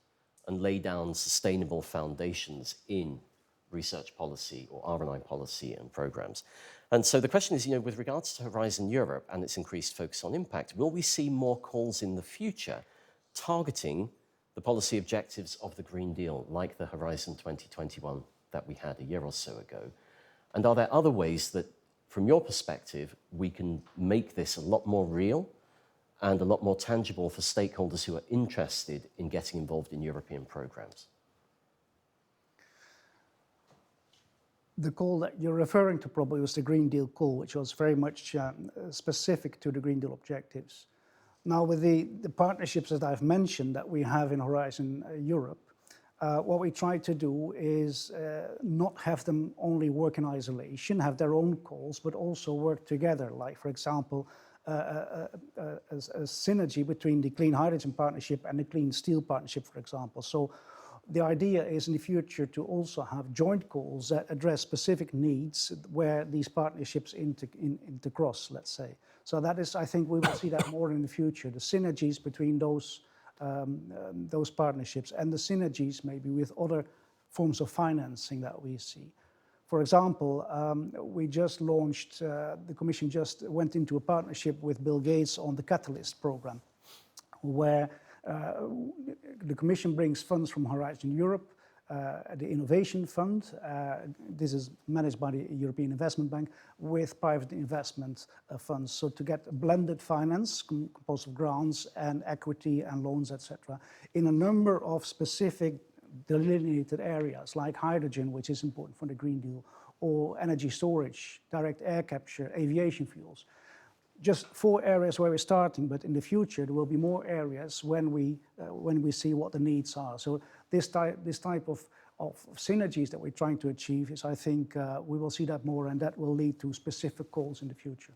and lay down sustainable foundations in research policy or R&I policy and programs. And so the question is, with regards to Horizon Europe and its increased focus on impact, will we see more calls in the future targeting the policy objectives of the Green Deal, like the Horizon 2021 that we had a year or so ago? And are there other ways that, from your perspective, we can make this a lot more real and a lot more tangible for stakeholders who are interested in getting involved in European programs? The call that you're referring to probably was the Green Deal call, which was very much specific to the Green Deal objectives. Now, with the partnerships that I've mentioned that we have in Horizon Europe, what we try to do is not have them only work in isolation, have their own calls, but also work together. Like, for example, a synergy between the Clean Hydrogen Partnership and the Clean Steel Partnership, for example. So the idea is in the future to also have joint calls that address specific needs where these partnerships intercross, let's say. So that is, I think we will see that more in the future, the synergies between those partnerships and the synergies maybe with other forms of financing that we see. For example, we just launched, the Commission just went into a partnership with Bill Gates on the Catalyst program, where The Commission brings funds from Horizon Europe, the Innovation Fund. This is managed by the European Investment Bank with private investment funds. So to get blended finance composed of grants and equity and loans, etc., in a number of specific delineated areas like hydrogen, which is important for the Green Deal, or energy storage, direct air capture, aviation fuels. Just 4 areas where we're starting, but in the future there will be more areas when we see what the needs are. So this type of synergies that we're trying to achieve is, I think, we will see that more, and that will lead to specific goals in the future.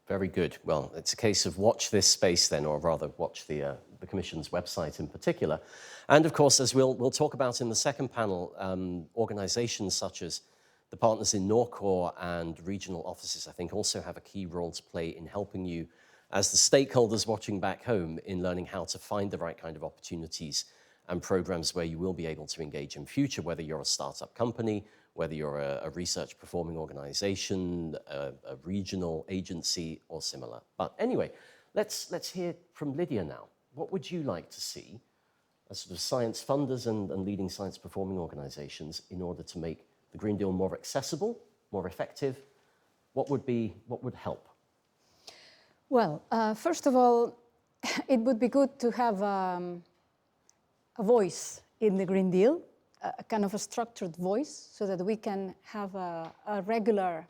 Very good. Well, it's a case of watch this space then, or rather watch the Commission's website in particular. And of course, as we'll talk about in the second panel, organizations such as the partners in Norcore and regional offices, I think, also have a key role to play in helping you, as the stakeholders watching back home, in learning how to find the right kind of opportunities and programs where you will be able to engage in future, whether you're a startup company, whether you're a research performing organization, a regional agency, or similar. But anyway, let's hear from Lydia now. What would you like to see as sort of science funders and leading science performing organizations in order to make the Green Deal more accessible, more effective? What would help? Well, first of all, it would be good to have a voice in the Green Deal, a kind of a structured voice, so that we can have a regular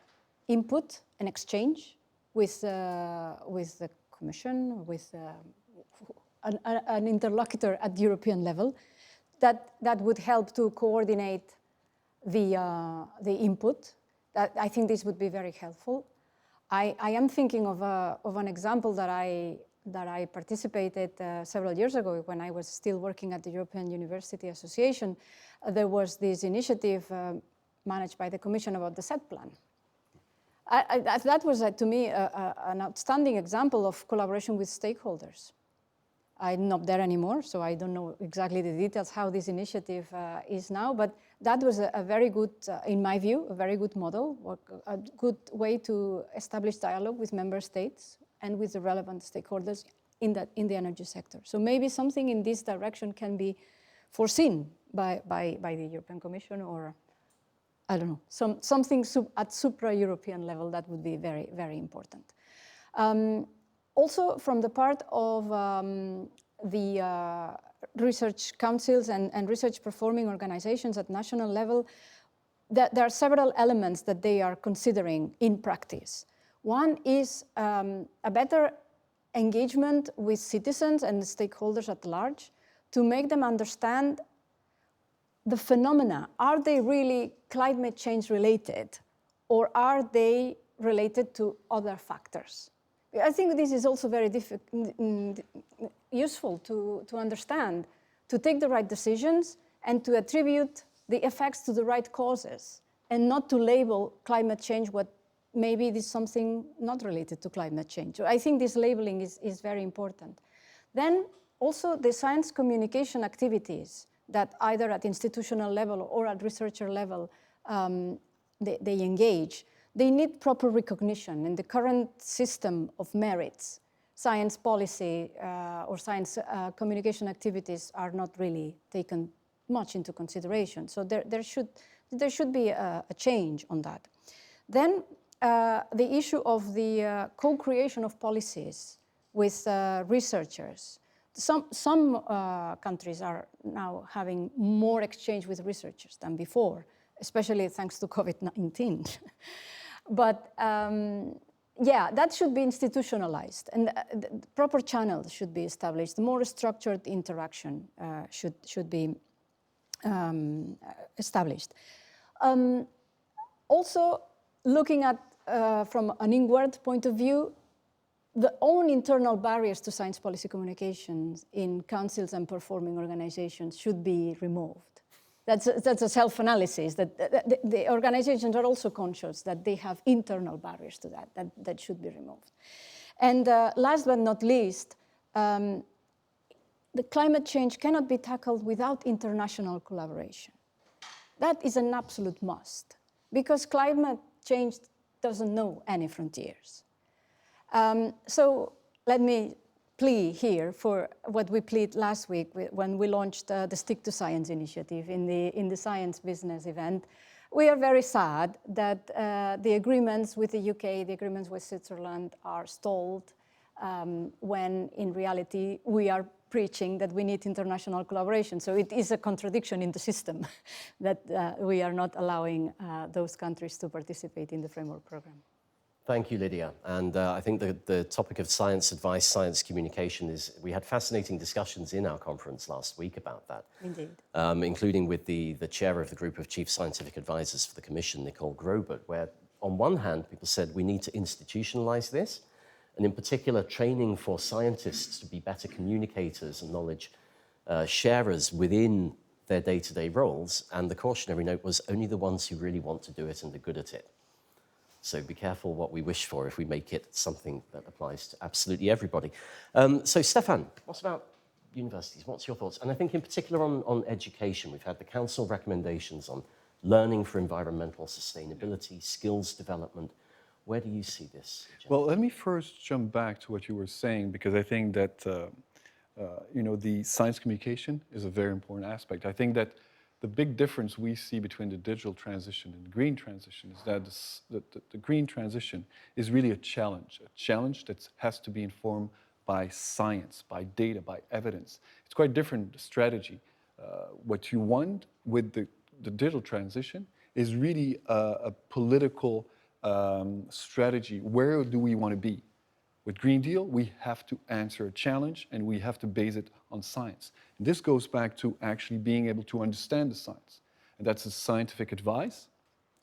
input and exchange with the Commission, with an interlocutor at the European level. That would help to coordinate the input. I think this would be very helpful. I am thinking of an example that I participated several years ago when I was still working at the European University Association. There was this initiative managed by the Commission about the SET plan. That was, to me, an outstanding example of collaboration with stakeholders. I'm not there anymore, so I don't know exactly the details how this initiative is now, but that was a very good, in my view, a very good model, a good way to establish dialogue with member states and with the relevant stakeholders in the energy sector. So maybe something in this direction can be foreseen by the European Commission, or I don't know, something at supra-European level. That would be very, very important. Also, from the part of the research councils and research performing organizations at national level, there are several elements that they are considering in practice. One is a better engagement with citizens and stakeholders at large to make them understand the phenomena. Are they really climate change related, or are they related to other factors? I think this is also very useful to understand, to take the right decisions and to attribute the effects to the right causes, and not to label climate change what maybe it is something not related to climate change. So I think this labeling is very important. Then also the science communication activities that either at institutional level or at researcher level they engage. They need proper recognition. In the current system of merits, science policy or science communication activities are not really taken much into consideration. So there should be a change on that. Then the issue of the co-creation of policies with researchers. Some countries are now having more exchange with researchers than before, especially thanks to COVID-19. But yeah, that should be institutionalized, and the proper channels should be established. More structured interaction should be established. Also, looking at from an inward point of view, the own internal barriers to science policy communications in councils and performing organizations should be removed. That's a self-analysis, that the organizations are also conscious that they have internal barriers to that should be removed. And last but not least, the climate change cannot be tackled without international collaboration. That is an absolute must, because climate change doesn't know any frontiers. So let me plea here for what we plead last week when we launched the Stick to Science initiative in the Science Business event. We are very sad that the agreements with the UK, the agreements with Switzerland are stalled when in reality we are preaching that we need international collaboration. So it is a contradiction in the system that we are not allowing those countries to participate in the framework program. Thank you, Lydia. And I think the topic of science advice, science communication we had fascinating discussions in our conference last week about that. Indeed. Including with the chair of the group of chief scientific advisors for the Commission, Nicole Grobert, where on one hand, people said we need to institutionalize this, and in particular, training for scientists to be better communicators and knowledge sharers within their day-to-day roles. And the cautionary note was only the ones who really want to do it and are good at it. So be careful what we wish for if we make it something that applies to absolutely everybody. So Stefan, what about universities? What's your thoughts? And I think in particular on education, we've had the council recommendations on learning for environmental sustainability, skills development. Where do you see this? Jen? Well, let me first jump back to what you were saying, because I think that the science communication is a very important aspect. I think that the big difference we see between the digital transition and the green transition is that the green transition is really a challenge that has to be informed by science, by data, by evidence. It's quite different strategy. What you want with the digital transition is really a political strategy. Where do we want to be? With Green Deal, we have to answer a challenge and we have to base it on science. And this goes back to actually being able to understand the science. And that's the scientific advice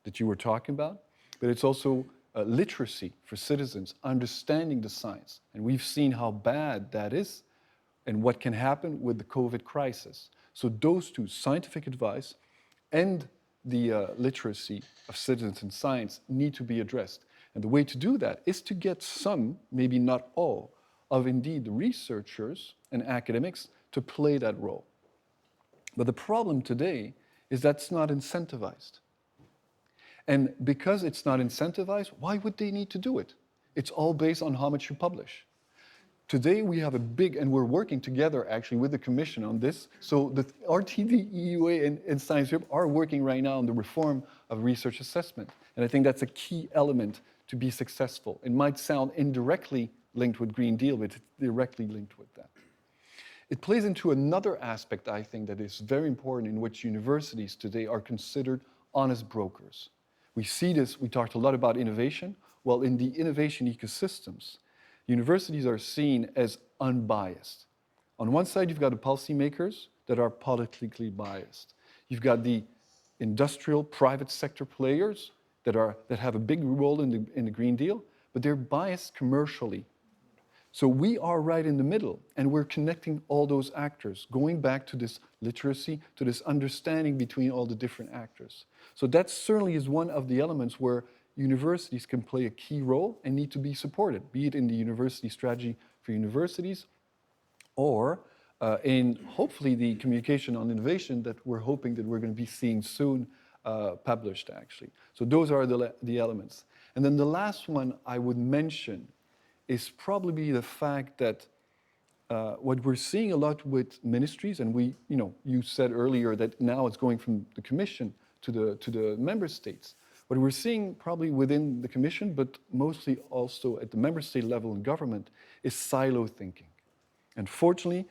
that you were talking about, but it's also literacy for citizens, understanding the science. And we've seen how bad that is and what can happen with the COVID crisis. So those two, scientific advice and the literacy of citizens in science, need to be addressed. And the way to do that is to get some, maybe not all, of indeed the researchers and academics to play that role. But the problem today is that's not incentivized. And because it's not incentivized, why would they need to do it? It's all based on how much you publish. Today we have a big, and we're working together actually with the Commission on this. So the RTD, EUA, and Science Europe are working right now on the reform of research assessment. And I think that's a key element to be successful. It might sound indirectly linked with Green Deal, but it's directly linked with that. It plays into another aspect, I think, that is very important, in which universities today are considered honest brokers. We see this, we talked a lot about innovation. Well, in the innovation ecosystems, universities are seen as unbiased. On one side, you've got the policymakers that are politically biased. You've got the industrial private sector players that have a big role in the Green Deal, but they're biased commercially. So we are right in the middle, and we're connecting all those actors, going back to this literacy, to this understanding between all the different actors. So that certainly is one of the elements where universities can play a key role and need to be supported, be it in the university strategy for universities or in hopefully the communication on innovation that we're hoping that we're going to be seeing soon published, actually. So those are the elements. And then the last one I would mention is probably the fact that what we're seeing a lot with ministries, and you said earlier that now it's going from the Commission to the member states. What we're seeing probably within the Commission, but mostly also at the member state level in government, is silo thinking. Unfortunately,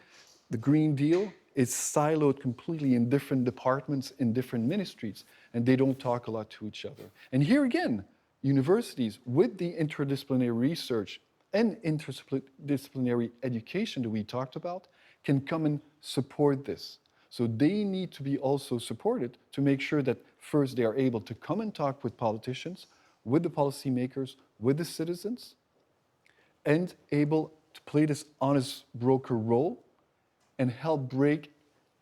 the Green Deal is siloed completely in different departments, in different ministries, and they don't talk a lot to each other. And here again, universities with the interdisciplinary research and interdisciplinary education that we talked about can come and support this. So they need to be also supported to make sure that first they are able to come and talk with politicians, with the policymakers, with the citizens, and able to play this honest broker role and help break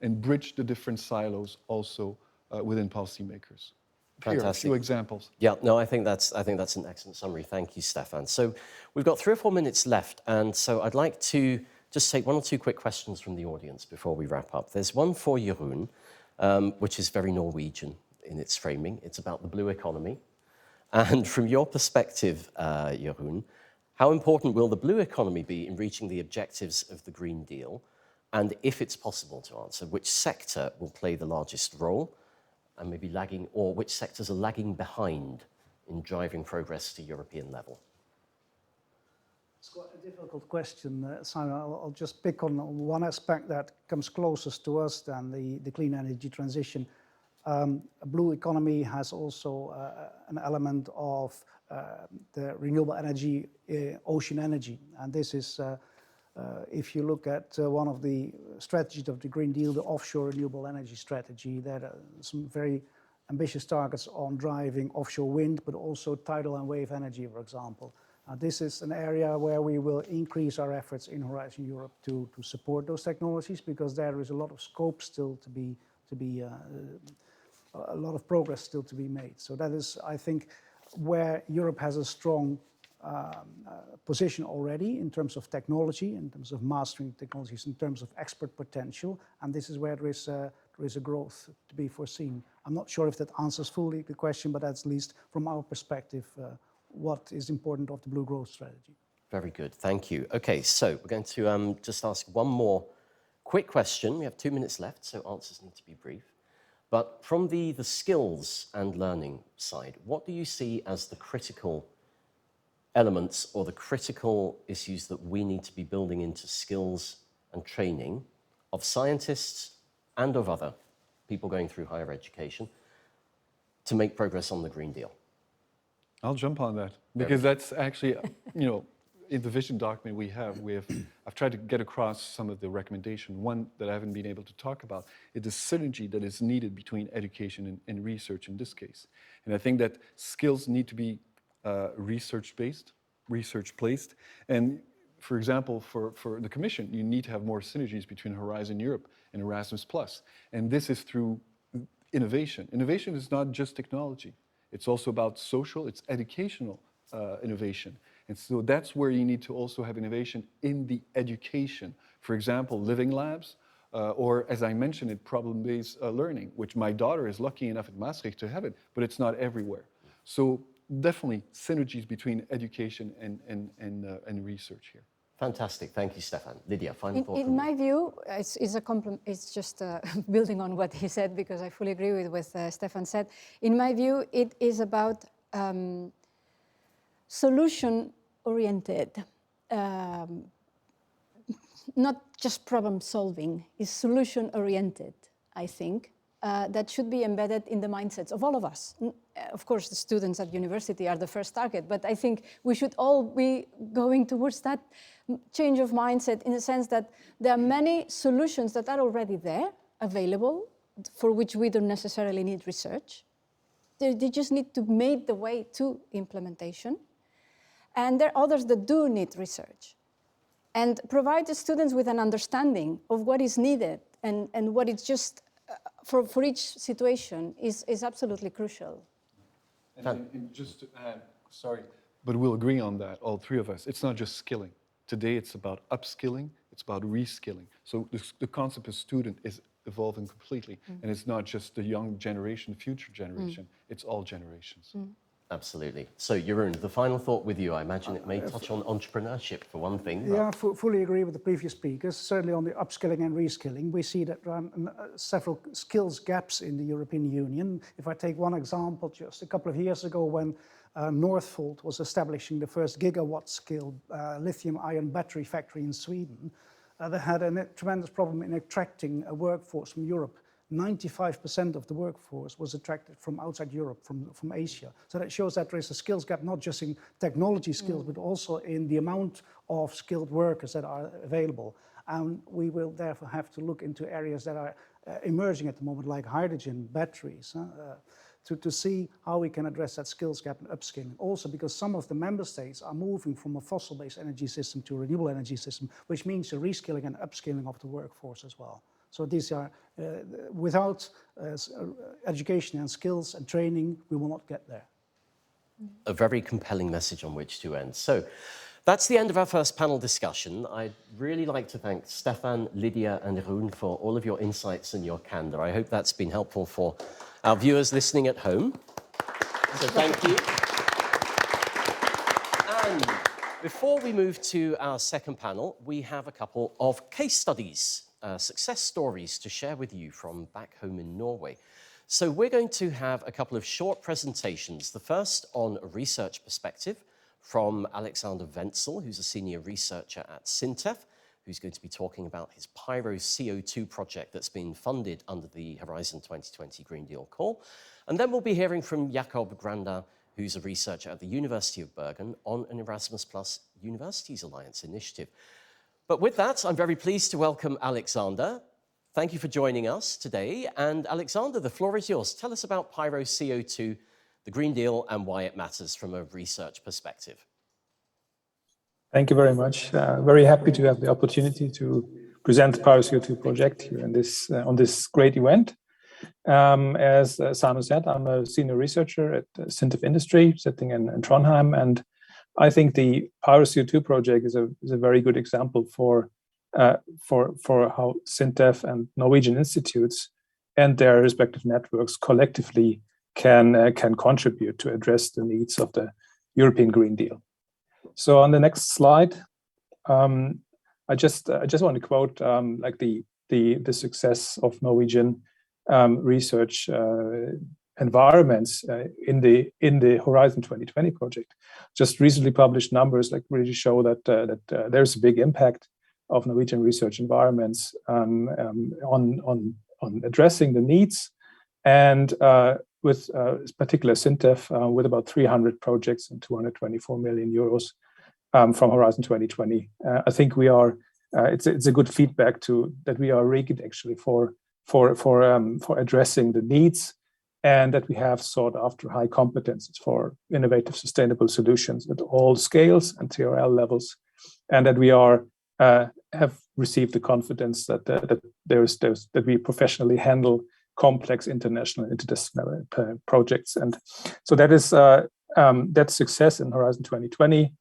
and bridge the different silos also within policymakers. Here, a few examples. Yeah, no, I think that's an excellent summary. Thank you, Stefan. So we've got 3 or 4 minutes left, and so I'd like to just take 1 or 2 quick questions from the audience before we wrap up. There's one for Jeroen, which is very Norwegian in its framing. It's about the blue economy. And from your perspective, Jeroen, How important will the blue economy be in reaching the objectives of the Green Deal? And if it's possible to answer, which sector will play the largest role and maybe lagging, or which sectors are lagging behind in driving progress to European level? It's quite a difficult question, Simon. I'll just pick on one aspect that comes closest to us than the clean energy transition. A blue economy has also an element of the renewable energy, ocean energy. And this is, if you look at one of the strategies of the Green Deal, the offshore renewable energy strategy, there are some very ambitious targets on driving offshore wind, but also tidal and wave energy, for example. This is an area where we will increase our efforts in Horizon Europe to support those technologies, because there is a lot of scope still to be a lot of progress still to be made. So that is, I think, where Europe has a strong position already in terms of technology, in terms of mastering technologies, in terms of export potential, and this is where there is a growth to be foreseen. I'm not sure if that answers fully the question, but that's at least from our perspective what is important of the Blue Growth Strategy. Very good, thank you. Okay, so we're going to just ask one more quick question. We have 2 minutes left, so answers need to be brief. But from the skills and learning side, what do you see as the critical elements or the critical issues that we need to be building into skills and training of scientists and of other people going through higher education to make progress on the Green Deal? I'll jump on that, because that's actually, in the vision document we have, I've tried to get across some of the recommendation. One that I haven't been able to talk about is the synergy that is needed between education and research in this case. And I think that skills need to be research-based, research-placed. And for example, for the Commission, you need to have more synergies between Horizon Europe and Erasmus+. And this is through innovation. Innovation is not just technology. It's also about social, it's educational innovation. And so that's where you need to also have innovation in the education. For example, living labs, or as I mentioned, it problem-based learning, which my daughter is lucky enough at Maastricht to have it, but it's not everywhere. So definitely synergies between education and research here. Fantastic, thank you, Stefan. Lydia, final thought. In my view, it's just building on what he said, because I fully agree with what Stefan said. In my view, it is about solution-oriented, not just problem-solving, is solution-oriented, I think. That should be embedded in the mindsets of all of us. Of course, the students at university are the first target, but I think we should all be going towards that change of mindset, in the sense that there are many solutions that are already there, available, for which we don't necessarily need research. They just need to make the way to implementation. And there are others that do need research. And provide the students with an understanding of what is needed and what is just for each situation is absolutely crucial. And just to add, sorry, but we'll agree on that, all three of us. It's not just skilling. Today it's about upskilling, it's about reskilling. So the concept of student is evolving completely. And it's not just the young generation, future generation, it's all generations. Absolutely. So, Jeroen, the final thought with you. I imagine it may touch on entrepreneurship for one thing. Yeah, fully agree with the previous speakers. Certainly on the upskilling and reskilling, we see that there are several skills gaps in the European Union. If I take one example, just a couple of years ago when Northvolt was establishing the first gigawatt-scale lithium-ion battery factory in Sweden, they had a tremendous problem in attracting a workforce from Europe. 95% of the workforce was attracted from outside Europe, from Asia. So that shows that there is a skills gap, not just in technology skills, but also in the amount of skilled workers that are available. And we will therefore have to look into areas that are emerging at the moment, like hydrogen, batteries, to see how we can address that skills gap and upskilling. Also because some of the member states are moving from a fossil-based energy system to a renewable energy system, which means the reskilling and upskilling of the workforce as well. So these are, without education and skills and training, we will not get there. A very compelling message on which to end. So that's the end of our first panel discussion. I'd really like to thank Stefan, Lydia and Jeroen for all of your insights and your candor. I hope that's been helpful for our viewers listening at home. So thank you. And Before we move to our second panel, we have a couple of case studies, success stories to share with you from back home in Norway. So we're going to have a couple of short presentations. The first on a research perspective from Alexander Wenzel, who's a senior researcher at SINTEF, who's going to be talking about his Pyro CO2 project that's been funded under the Horizon 2020 Green Deal call. And then we'll be hearing from Jakob Granda, who's a researcher at the University of Bergen on an Erasmus Plus Universities Alliance initiative. But with that, I'm very pleased to welcome Alexander. Thank you for joining us today. And Alexander, the floor is yours. Tell us about Pyro CO2, the Green Deal, and why it matters from a research perspective. Thank you very much. Very happy to have the opportunity to present the Pyro CO2 project here in this, on this great event. As Simon said, I'm a senior researcher at SINTEF Industry, sitting in Trondheim, and I think the Pyro CO2 project is a very good example for how SINTEF and Norwegian institutes and their respective networks collectively can contribute to address the needs of the European Green Deal. So on the next slide, I just want to quote like the success of Norwegian research environments in the Horizon 2020 project. Just recently published numbers like really show that there's a big impact of Norwegian research environments on addressing the needs, and with particular SINTEF with about 300 projects and 224 million euros from Horizon 2020. I think we are. It's a good feedback that we are rigged actually for addressing the needs, and that we have sought after high competences for innovative, sustainable solutions at all scales and TRL levels, and that we are have received the confidence that we professionally handle complex international interdisciplinary projects, and so that is that success in Horizon 2020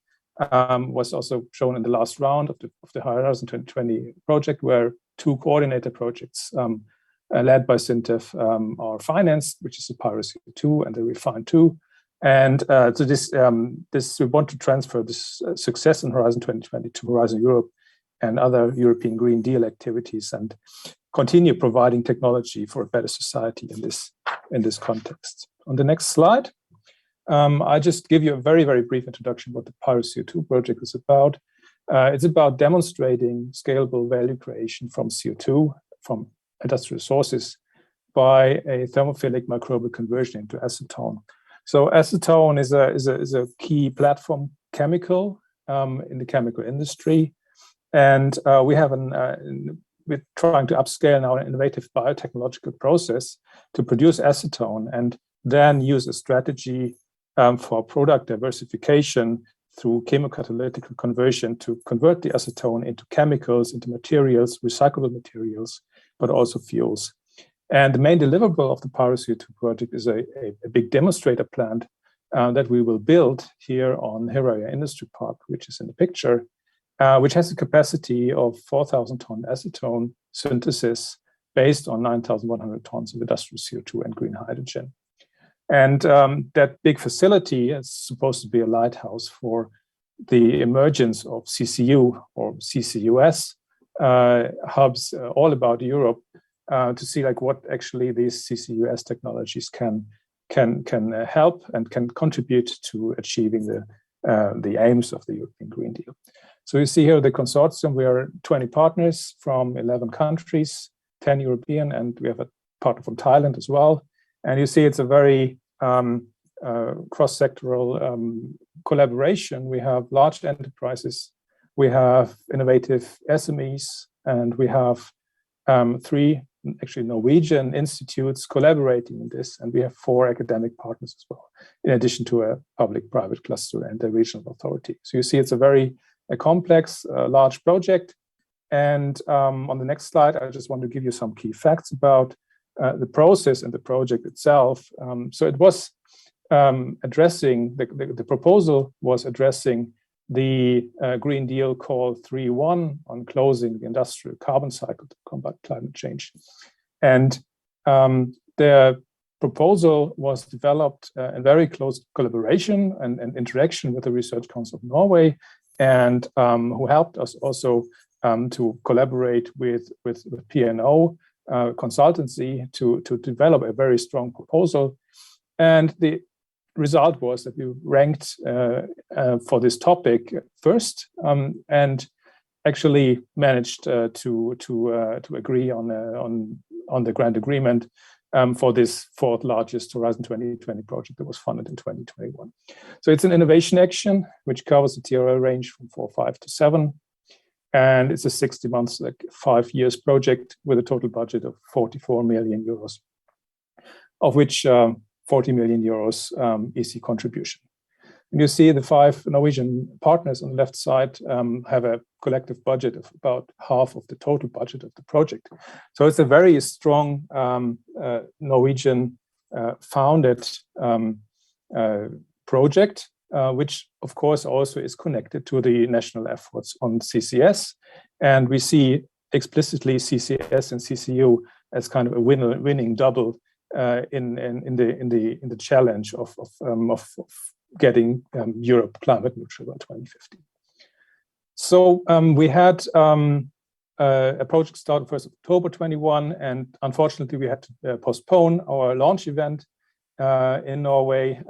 was also shown in the last round of the Horizon 2020 project, where two coordinator projects led by SINTEF are financed, which is the Pyro CO2 and the Refine 2. And so this we want to transfer this success in Horizon 2020 to Horizon Europe and other European Green Deal activities, and continue providing technology for a better society in this context. On the next slide, I just give you a very, very brief introduction what the Pyro CO2 project is about. It's about demonstrating scalable value creation from CO2, from industrial sources, by a thermophilic microbial conversion into acetone. So acetone is a key platform chemical in the chemical industry, and we're trying to upscale now an innovative biotechnological process to produce acetone, and then use a strategy for product diversification through chemocatalytic conversion to convert the acetone into chemicals, into materials, recyclable materials, but also fuels. And the main deliverable of the Pyro CO2 project is a big demonstrator plant that we will build here on Herøya Industry Park, which is in the picture, which has a capacity of 4,000 ton acetone synthesis based on 9,100 tons of industrial CO2 and green hydrogen. And that big facility is supposed to be a lighthouse for the emergence of CCU or CCUS hubs all about Europe, to see like what actually these CCUS technologies can help and can contribute to achieving the aims of the European Green Deal. So you see here the consortium. We are 20 partners from 11 countries, 10 European, and we have a partner from Thailand as well. And you see it's a very cross-sectoral collaboration. We have large enterprises, we have innovative SMEs, and we have 3 actually Norwegian institutes collaborating in this, and we have 4 academic partners as well, in addition to a public-private cluster and a regional authority. So you see it's a very complex, large project. And on the next slide, I just want to give you some key facts about the process and the project itself. So it was addressing, the proposal was addressing the Green Deal Call 3.1 on closing the industrial carbon cycle to combat climate change. And the proposal was developed in very close collaboration and interaction with the Research Council of Norway and who helped us also to collaborate with P&O consultancy to develop a very strong proposal. And the result was that we ranked for this topic first, and actually managed to agree on the grant agreement for this fourth largest Horizon 2020 project that was funded in 2021. So it's an innovation action which covers the TRL range from 4.5 to 7, and it's a 60 months, like 5 years project with a total budget of 44 million euros, of which 40 million euros EC contribution. And you see the 5 Norwegian partners on the left side have a collective budget of about half of the total budget of the project. So it's a very strong Norwegian founded project, which of course also is connected to the national efforts on CCS. And we see explicitly CCS and CCU as kind of a winning double in the challenge of getting Europe climate neutral by 2050. So we had a project start 1st of October 21, and unfortunately we had to postpone our launch event in Norway,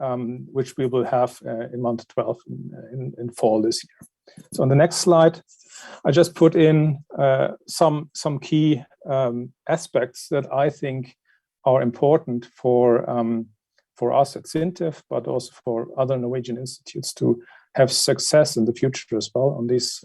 which we will have in month 12 in fall this year. So on the next slide, I just put in some key aspects that I think are important for us at SINTEF, but also for other Norwegian institutes to have success in the future as well on these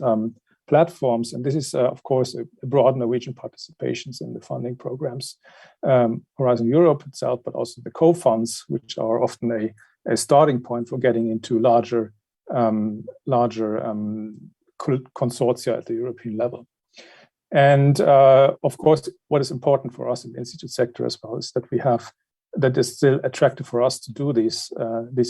platforms. And this is, of course, a broad Norwegian participations in the funding programs, Horizon Europe itself, but also the co-funds, which are often a starting point for getting into larger consortia at the European level. And of course, what is important for us in the institute sector as well is that is still attractive for us to do these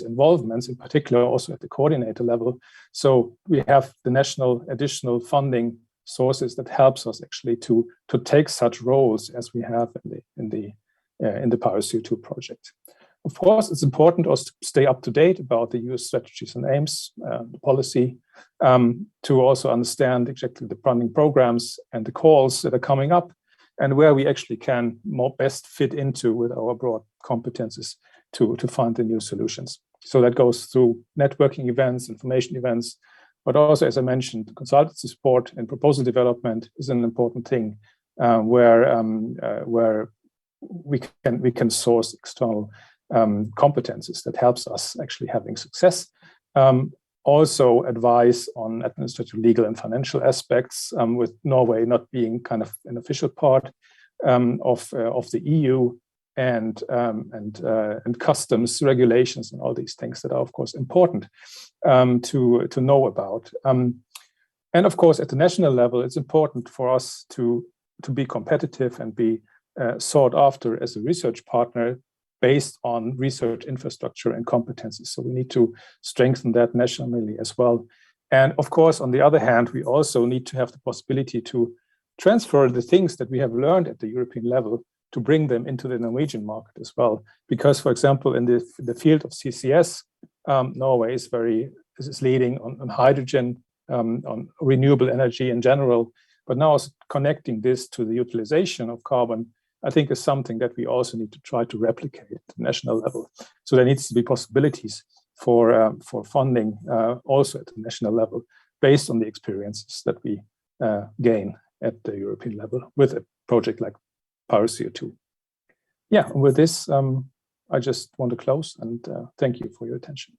involvements, in particular also at the coordinator level. So we have the national additional funding sources that helps us actually to take such roles as we have in the PowerCO2 project. Of course, it's important also to stay up to date about the EU strategies and aims, the policy, to also understand exactly the funding programs and the calls that are coming up, and where we actually can more best fit into with our broad competences to find the new solutions. So that goes through networking events, information events, but also, as I mentioned, consultancy support and proposal development is an important thing where we can source external competences that helps us actually having success. Also advice on administrative, legal, and financial aspects, with Norway not being kind of an official part of the EU, and customs regulations and all these things that are of course important to know about. And of course, at the national level, it's important for us to be competitive and be sought after as a research partner based on research infrastructure and competencies. So we need to strengthen that nationally as well. And of course, on the other hand, we also need to have the possibility to transfer the things that we have learned at the European level to bring them into the Norwegian market as well. Because, for example, in the field of CCS, Norway is leading on hydrogen, on renewable energy in general, but now connecting this to the utilization of carbon, I think is something that we also need to try to replicate at the national level. So there needs to be possibilities for funding also at the national level based on the experiences that we gain at the European level with a project like PowerCO2. Yeah, and with this, I just want to close and thank you for your attention.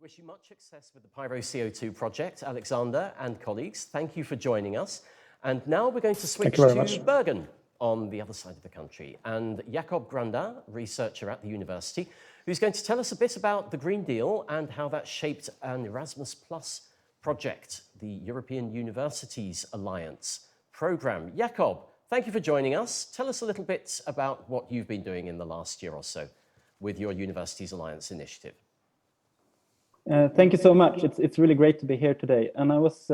Wish you much success with the PyroCO2 project, Alexander and colleagues. Thank you for joining us. And now we're going to switch to Bergen on the other side of the country. And Jakob Granda, researcher at the university, who's going to tell us a bit about the Green Deal and how that shaped an Erasmus Plus project, the European Universities Alliance program. Jakob, thank you for joining us. Tell us a little bit about what you've been doing in the last year or so with your Universities Alliance initiative. Thank you so much. It's really great to be here today. And I was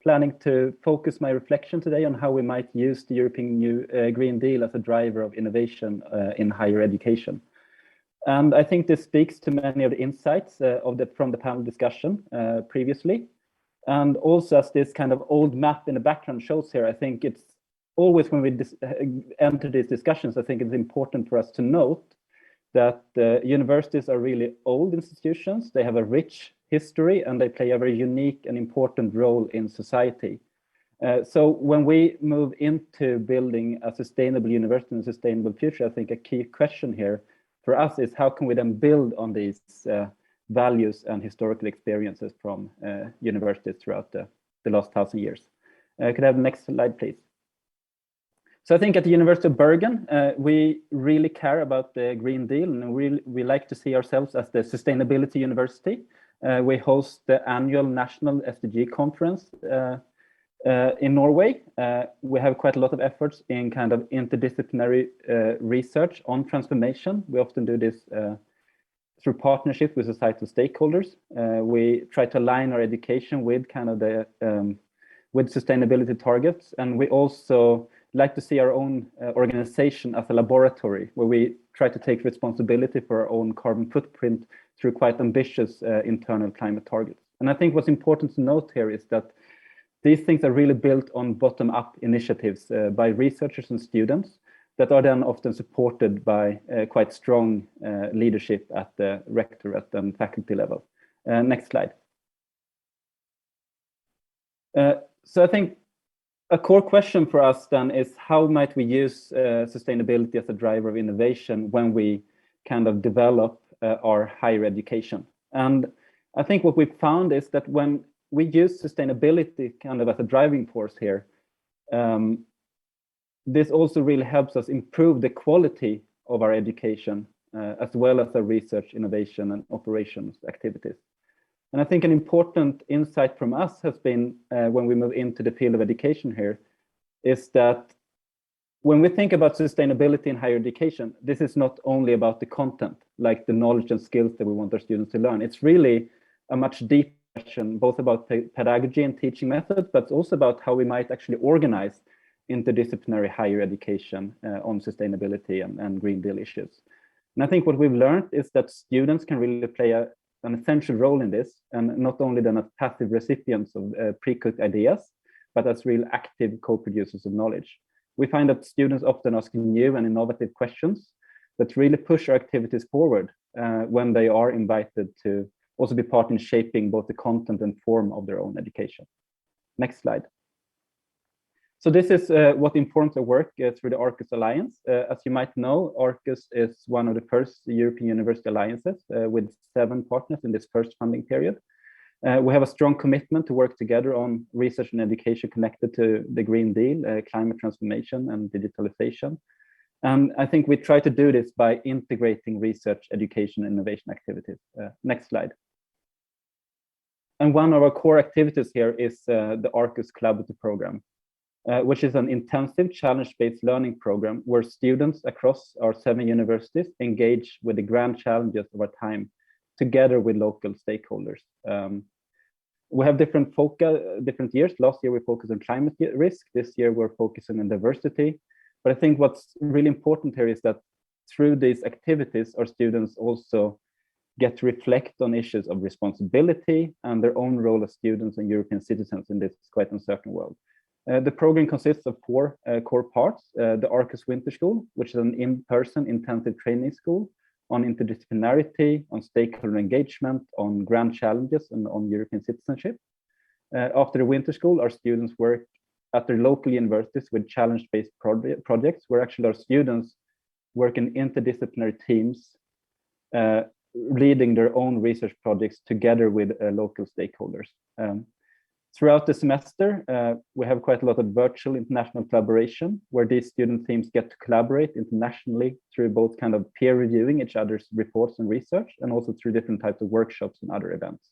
planning to focus my reflection today on how we might use the European Green Deal as a driver of innovation in higher education. And I think this speaks to many of the insights from the panel discussion previously. And also, as this kind of old map in the background shows here, I think it's always when we enter these discussions, I think it's important for us to note that universities are really old institutions. They have a rich history and they play a very unique and important role in society. So when we move into building a sustainable university and a sustainable future, I think a key question here for us is how can we then build on these values and historical experiences from universities throughout the last 1,000 years. Could I have the next slide, please? So I think at the University of Bergen, we really care about the Green Deal, and we like to see ourselves as the sustainability university. We host the annual National SDG conference in Norway. We have quite a lot of efforts in kind of interdisciplinary research on transformation. We often do this through partnership with societal stakeholders. We try to align our education with kind of the with sustainability targets, and we also like to see our own organization as a laboratory where we try to take responsibility for our own carbon footprint through quite ambitious internal climate targets. And I think what's important to note here is that these things are really built on bottom-up initiatives by researchers and students that are then often supported by quite strong leadership at the rectorate and faculty level. Next slide. So I think a core question for us then is how might we use sustainability as a driver of innovation when we kind of develop our higher education? And I think what we've found is that when we use sustainability kind of as a driving force here, this also really helps us improve the quality of our education as well as our research, innovation, and operations activities. And I think an important insight from us has been when we move into the field of education here, is that when we think about sustainability in higher education, this is not only about the content, like the knowledge and skills that we want our students to learn. It's really a much deeper question, both about pedagogy and teaching methods, but also about how we might actually organize interdisciplinary higher education on sustainability and Green Deal issues. And I think what we've learned is that students can really play an essential role in this, and not only then as passive recipients of pre-cooked ideas, but as real active co-producers of knowledge. We find that students often ask new and innovative questions that really push our activities forward when they are invited to also be part in shaping both the content and form of their own education. Next slide. So this is what informs our work through the Arcus Alliance. As you might know, Arcus is one of the first European university alliances with 7 partners in this first funding period. We have a strong commitment to work together on research and education connected to the Green Deal, climate transformation, and digitalization. And I think we try to do this by integrating research, education, and innovation activities. Next slide. And one of our core activities here is the Arcus Collaborative Program, which is an intensive challenge-based learning program where students across our 7 universities engage with the grand challenges of our time together with local stakeholders. We have different years. Last year we focused on climate risk. This year we're focusing on diversity. But I think what's really important here is that through these activities, our students also get to reflect on issues of responsibility and their own role as students and European citizens in this quite uncertain world. The program consists of 4 core parts. The Arcus Winter School, which is an in-person intensive training school on interdisciplinarity, on stakeholder engagement, on grand challenges, and on European citizenship. After the Winter School, our students work at their local universities with challenge-based projects, where actually our students work in interdisciplinary teams, leading their own research projects together with local stakeholders. Throughout the semester, we have quite a lot of virtual international collaboration, where these student teams get to collaborate internationally through both kind of peer reviewing each other's reports and research, and also through different types of workshops and other events.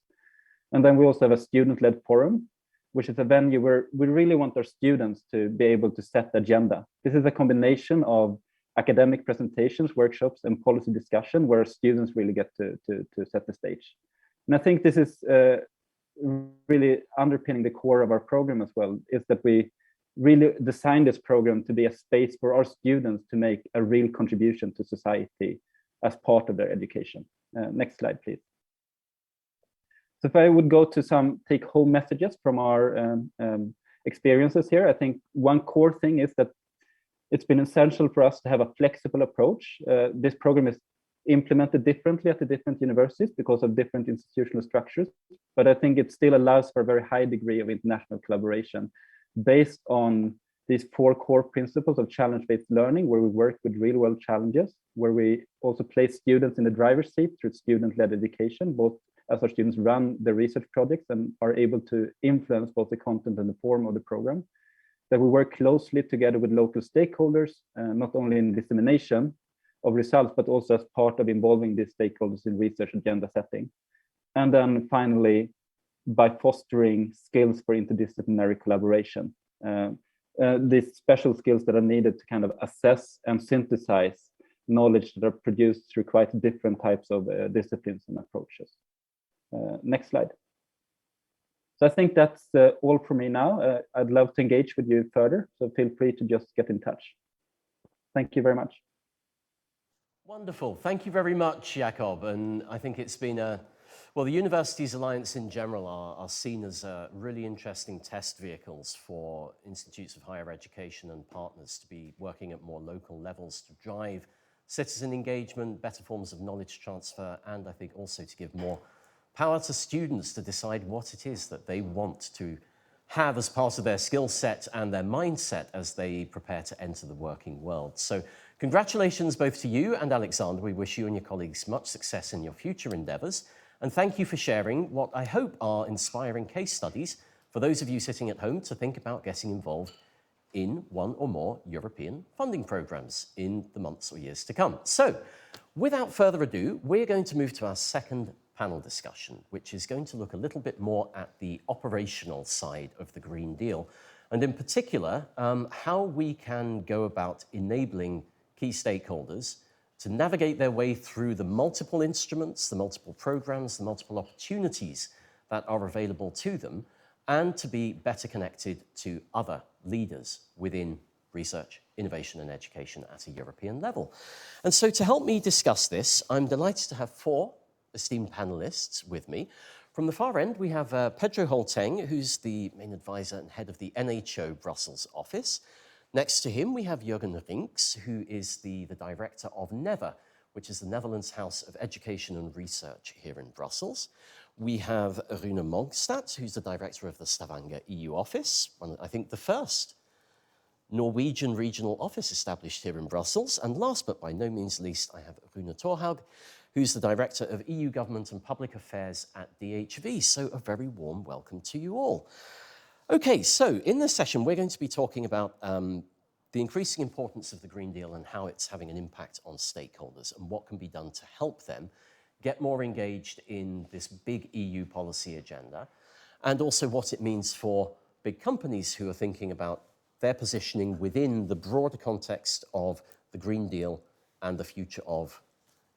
And then we also have a student-led forum, which is a venue where we really want our students to be able to set the agenda. This is a combination of academic presentations, workshops, and policy discussion, where students really get to set the stage. And I think this is really underpinning the core of our program as well, is that we really designed this program to be a space for our students to make a real contribution to society as part of their education. Next slide, please. So if I would go to some take-home messages from our experiences here, I think one core thing is that it's been essential for us to have a flexible approach. This program is implemented differently at the different universities because of different institutional structures, but I think it still allows for a very high degree of international collaboration based on these 4 core principles of challenge-based learning, where we work with real-world challenges, where we also place students in the driver's seat through student-led education, both as our students run the research projects and are able to influence both the content and the form of the program. That we work closely together with local stakeholders, not only in dissemination of results, but also as part of involving these stakeholders in research agenda setting. And then finally, by fostering skills for interdisciplinary collaboration. These special skills that are needed to kind of assess and synthesize knowledge that are produced through quite different types of disciplines and approaches. Next slide. So I think that's all for me now. I'd love to engage with you further, so feel free to just get in touch. Thank you very much. Wonderful. Thank you very much, Jakob. And I think it's been well, the Universities Alliance in general are seen as really interesting test vehicles for institutes of higher education and partners to be working at more local levels to drive citizen engagement, better forms of knowledge transfer, and I think also to give more power to students to decide what it is that they want to have as part of their skill set and their mindset as they prepare to enter the working world. So congratulations both to you and Alexander. We wish you and your colleagues much success in your future endeavors. And thank you for sharing what I hope are inspiring case studies for those of you sitting at home to think about getting involved in one or more European funding programs in the months or years to come. So without further ado, we're going to move to our second panel discussion, which is going to look a little bit more at the operational side of the Green Deal, and in particular, how we can go about enabling key stakeholders to navigate their way through the multiple instruments, the multiple programs, the multiple opportunities that are available to them, and to be better connected to other leaders within research, innovation, and education at a European level. And so to help me discuss this, I'm delighted to have 4 esteemed panelists with me. From the far end, we have Pedro Holteng, who's the main advisor and head of the NHO Brussels office. Next to him, we have Jurgen Rinks, who is the director of NEVA, which is the Netherlands House of Education and Research here in Brussels. We have Rune Mogstad, who's the director of the Stavanger EU office, I think the first Norwegian regional office established here in Brussels. And last but by no means least, I have Rune Torhaug, who's the director of EU Government and Public Affairs at DHV. So a very warm welcome to you all. Okay, so in this session, we're going to be talking about the increasing importance of the Green Deal and how it's having an impact on stakeholders and what can be done to help them get more engaged in this big EU policy agenda, and also what it means for big companies who are thinking about their positioning within the broader context of the Green Deal and the future of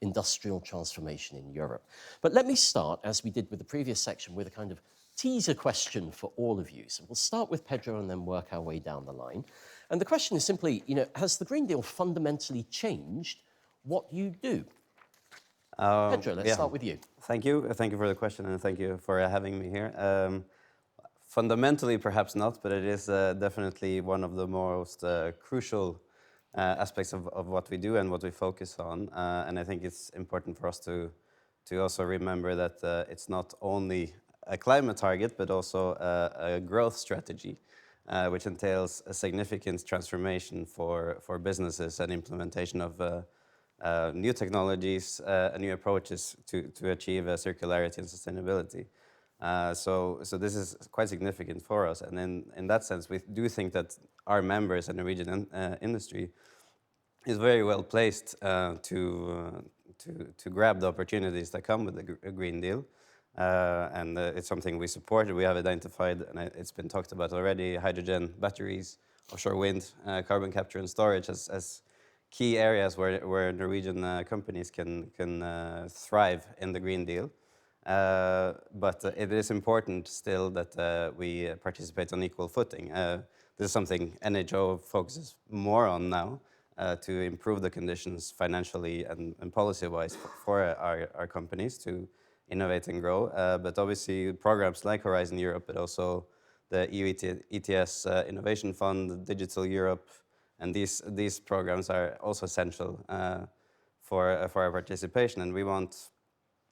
industrial transformation in Europe. But let me start, as we did with the previous section, with a kind of teaser question for all of you. So we'll start with Pedro and then work our way down the line. And the question is simply, has the Green Deal fundamentally changed what you do? Pedro, let's start with you. Thank you. Thank you for the question, and thank you for having me here. Fundamentally, perhaps not, but it is definitely one of the most crucial aspects of what we do and what we focus on. And I think it's important for us to also remember that it's not only a climate target, but also a growth strategy, which entails a significant transformation for businesses and implementation of new technologies and new approaches to achieve circularity and sustainability. So this is quite significant for us, and in that sense, we do think that our members and Norwegian industry is very well placed to grab the opportunities that come with the Green Deal. And it's something we support. We have identified, and it's been talked about already, hydrogen, batteries, offshore wind, carbon capture and storage as key areas where Norwegian companies can thrive in the Green Deal. But it is important still that we participate on equal footing. This is something NHO focuses more on now to improve the conditions financially and policy-wise for our companies to innovate and grow. But obviously programs like Horizon Europe, but also the EU ETS Innovation Fund, Digital Europe, and these programs are also essential for our participation. And we want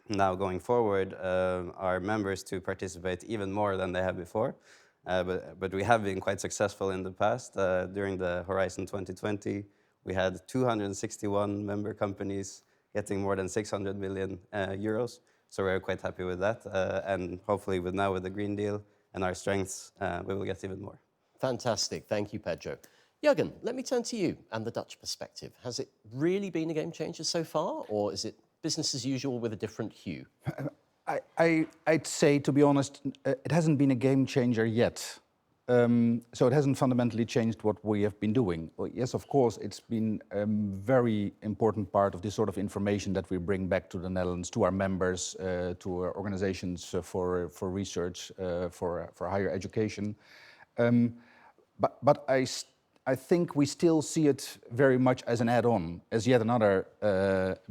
now going forward our members to participate even more than they have before. But we have been quite successful in the past. During the Horizon 2020, we had 261 member companies getting more than 600 million euros. So we're quite happy with that. And hopefully with the Green Deal and our strengths, we will get even more. Fantastic. Thank you, Pedro. Jürgen, let me turn to you and the Dutch perspective. Has it really been a game changer so far, or is it business as usual with a different hue? I'd say, to be honest, it hasn't been a game changer yet. So it hasn't fundamentally changed what we have been doing. Well, yes, of course, it's been a very important part of this sort of information that we bring back to the Netherlands, to our members, to our organizations for research, for higher education. But I think we still see it very much as an add-on, as yet another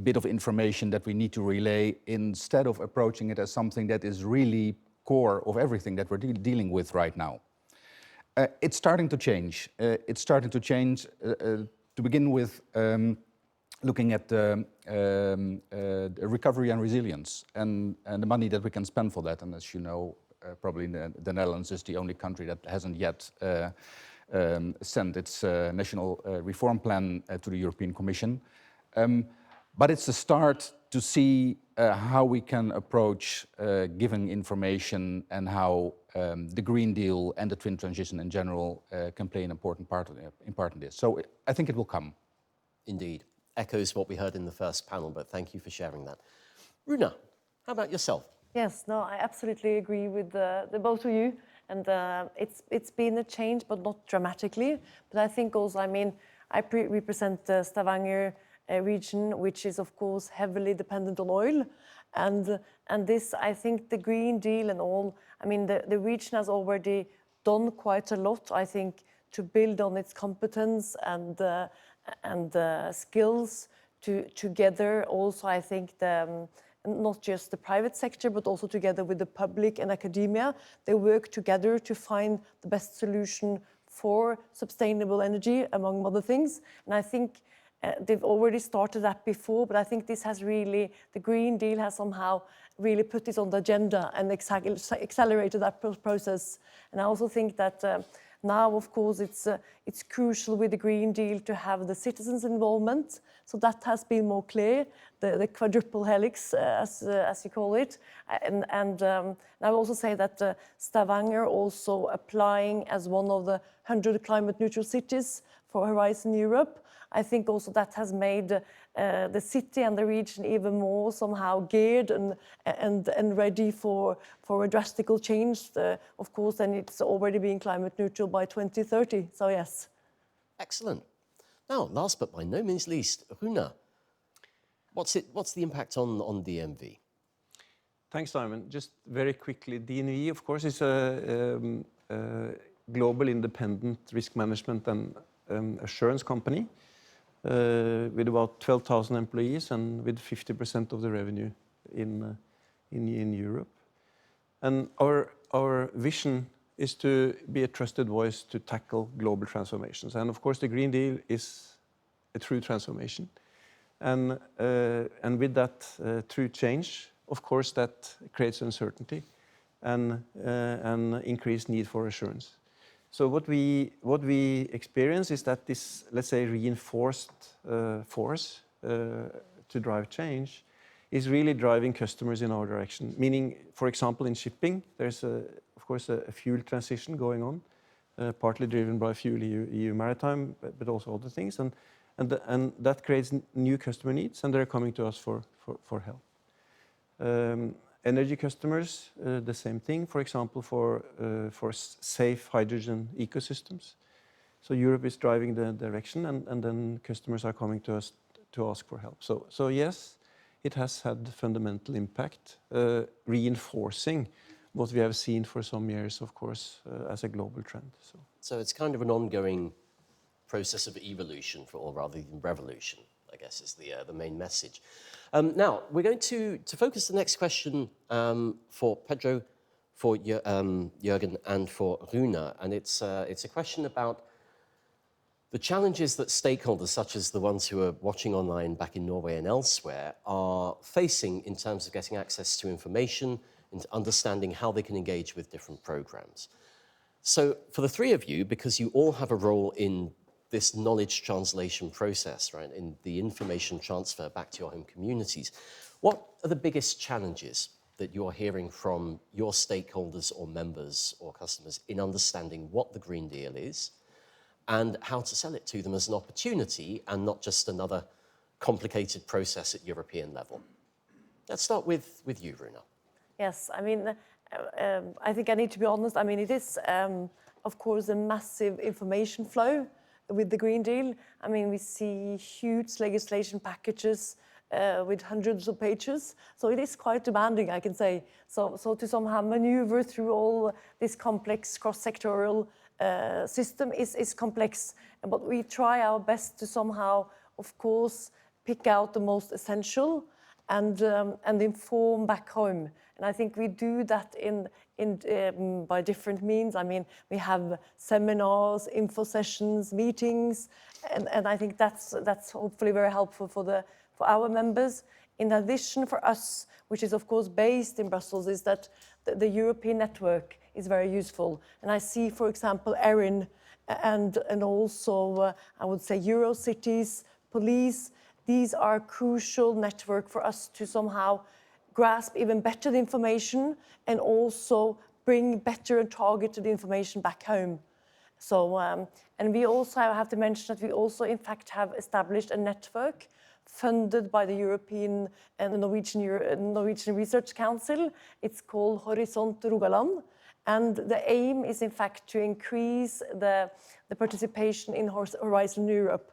bit of information that we need to relay, instead of approaching it as something that is really core of everything that we're dealing with right now. It's starting to change. It's starting to change to begin with, looking at the recovery and resilience and the money that we can spend for that. And as you know, probably the Netherlands is the only country that hasn't yet sent its national reform plan to the European Commission. But it's a start to see how we can approach giving information and how the Green Deal and the twin transition in general can play an important part in this. So I think it will come. Indeed. Echoes what we heard in the first panel, but thank you for sharing that. Runa, how about yourself? Yes, no, I absolutely agree with the both of you. And it's been a change, but not dramatically. But I think also, I mean, I represent the Stavanger region, which is of course heavily dependent on oil. And this, I think the Green Deal and all, I mean, the region has already done quite a lot, I think, to build on its competence and skills together. Also, I think not just the private sector, but also together with the public and academia. They work together to find the best solution for sustainable energy, among other things. And I think they've already started that before, but I think this has really, the Green Deal has somehow really put this on the agenda and accelerated that process. And I also think that now, of course, it's crucial with the Green Deal to have the citizens' involvement. So that has been more clear, the quadruple helix, as you call it. And I will also say that Stavanger also applying as one of the 100 climate neutral cities for Horizon Europe. I think also that has made the city and the region even more somehow geared and ready for a drastic change. Of course, then it's already being climate neutral by 2030. So yes. Excellent. Now, last but by no means least, Runa, what's the impact on DNV? Thanks, Simon. Just very quickly, DNV, of course, is a global independent risk management and assurance company with about 12,000 employees and with 50% of the revenue in Europe. And our vision is to be a trusted voice to tackle global transformations. And of course, the Green Deal is a true transformation. And with that true change, of course, that creates uncertainty and increased need for assurance. So what we experience is that this, let's say, reinforced force to drive change is really driving customers in our direction. Meaning, for example, in shipping, there's of course a fuel transition going on, partly driven by Fuel EU Maritime, but also other things, and that creates new customer needs, and they're coming to us for help. Energy customers, the same thing, for example, for safe hydrogen ecosystems. So Europe is driving the direction, and then customers are coming to us to ask for help. So yes, it has had fundamental impact, reinforcing what we have seen for some years, of course, as a global trend. So it's kind of an ongoing process of evolution, or rather than revolution, I guess, is the main message. Now, we're going to focus the next question for Pedro, for Jürgen, and for Runa, and it's a question about the challenges that stakeholders, such as the ones who are watching online back in Norway and elsewhere, are facing in terms of getting access to information and understanding how they can engage with different programs. So for the three of you, because you all have a role in this knowledge translation process, right, in the information transfer back to your home communities, what are the biggest challenges that you're hearing from your stakeholders or members or customers in understanding what the Green Deal is and how to sell it to them as an opportunity and not just another complicated process at European level? Let's start with you, Runa. Yes, I mean, I think I need to be honest. I mean, it is, of course, a massive information flow with the Green Deal. I mean, we see huge legislation packages with hundreds of pages. So it is quite demanding, I can say. So to somehow maneuver through all this complex cross-sectoral system is complex. But we try our best to somehow, of course, pick out the most essential and inform back home. And I think we do that by different means. I mean, we have seminars, info sessions, meetings, and I think that's hopefully very helpful for our members. In addition, for us, which is of course based in Brussels, is that the European network is very useful. And I see, for example, Erin and also I would say Eurocities, police. These are crucial network for us to somehow grasp even better the information and also bring better and targeted information back home. So, and we also have to mention that we also in fact have established a network funded by the European and the Norwegian Research Council. It's called Horisont Rogaland. And the aim is in fact to increase the participation in Horizon Europe.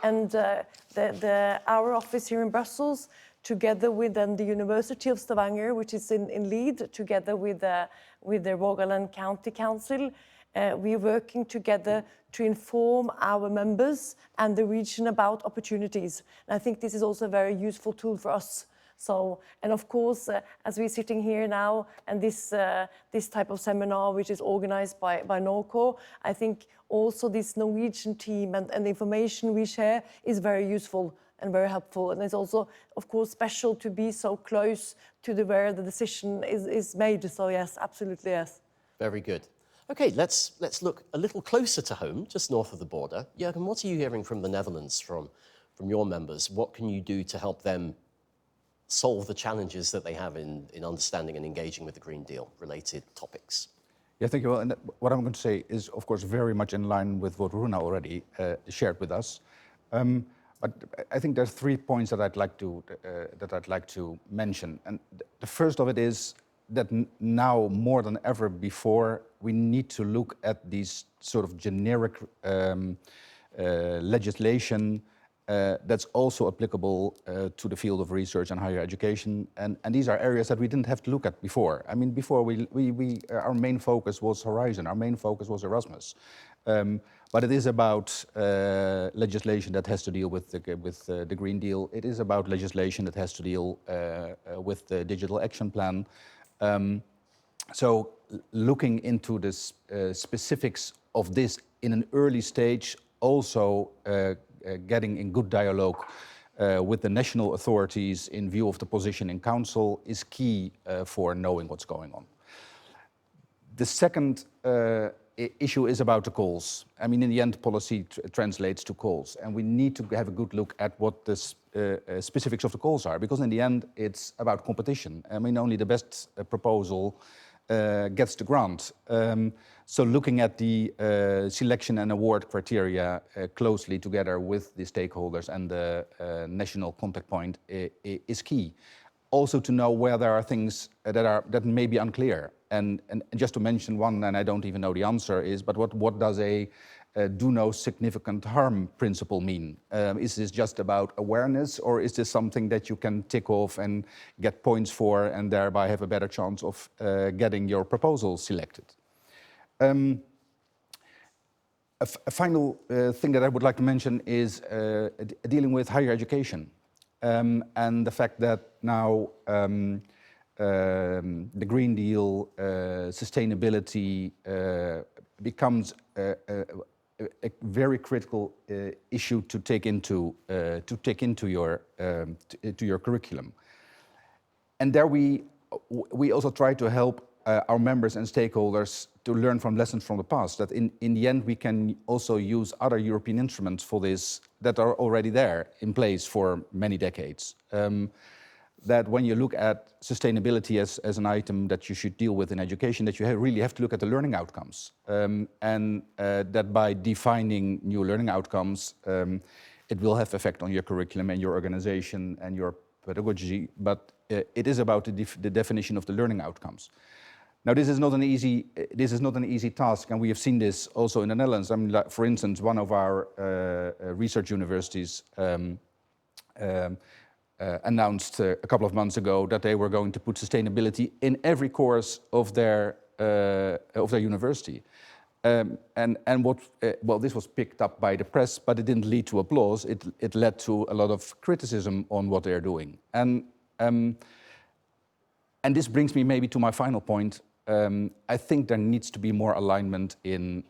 And our office here in Brussels, together with the University of Stavanger, which is in lead, together with the Rogaland County Council, we're working together to inform our members and the region about opportunities. And I think this is also a very useful tool for us. So, and of course, as we're sitting here now, and this type of seminar, which is organized by Norco, I think also this Norwegian team and the information we share is very useful and very helpful. And it's also, of course, special to be so close to where the decision is made. So yes, absolutely yes. Very good. Okay, let's look a little closer to home, just north of the border. Jürgen, what are you hearing from the Netherlands, from your members? What can you do to help them solve the challenges that they have in understanding and engaging with the Green Deal related topics? Yeah, thank you. Well, and what I'm going to say is, of course, very much in line with what Runa already shared with us. But I think there's 3 points that I'd like to mention. And the first of it is that now more than ever before, we need to look at these sort of generic legislation that's also applicable to the field of research and higher education. And these are areas that we didn't have to look at before. I mean, before our main focus was Horizon, our main focus was Erasmus. But it is about legislation that has to deal with the Green Deal. It is about legislation that has to deal with the Digital Action Plan. So looking into the specifics of this in an early stage, also getting in good dialogue with the national authorities in view of the position in Council is key for knowing what's going on. The second issue is about the calls. I mean, in the end, policy translates to calls, and we need to have a good look at what the specifics of the calls are, because in the end, it's about competition. I mean, only the best proposal gets the grant. So looking at the selection and award criteria closely together with the stakeholders and the national contact point is key. Also to know where there are things that may be unclear. And just to mention one, and I don't even know the answer, is, but what does a do no significant harm principle mean? Is this just about awareness, or is this something that you can tick off and get points for and thereby have a better chance of getting your proposal selected? A final thing that I would like to mention is dealing with higher education and the fact that now the Green Deal, sustainability becomes a very critical issue to take into your curriculum. And there we also try to help our members and stakeholders to learn from lessons from the past, that in the end we can also use other European instruments for this that are already there in place for many decades. That when you look at sustainability as an item that you should deal with in education, that you really have to look at the learning outcomes. And that by defining new learning outcomes, it will have effect on your curriculum and your organization and your pedagogy, but it is about the definition of the learning outcomes. Now, this is not an easy task, and we have seen this also in the Netherlands. I mean, like, for instance, one of our research universities announced a couple of months ago that they were going to put sustainability in every course of their university. Well, this was picked up by the press, but it didn't lead to applause. It led to a lot of criticism on what they're doing. And this brings me maybe to my final point. I think there needs to be more alignment in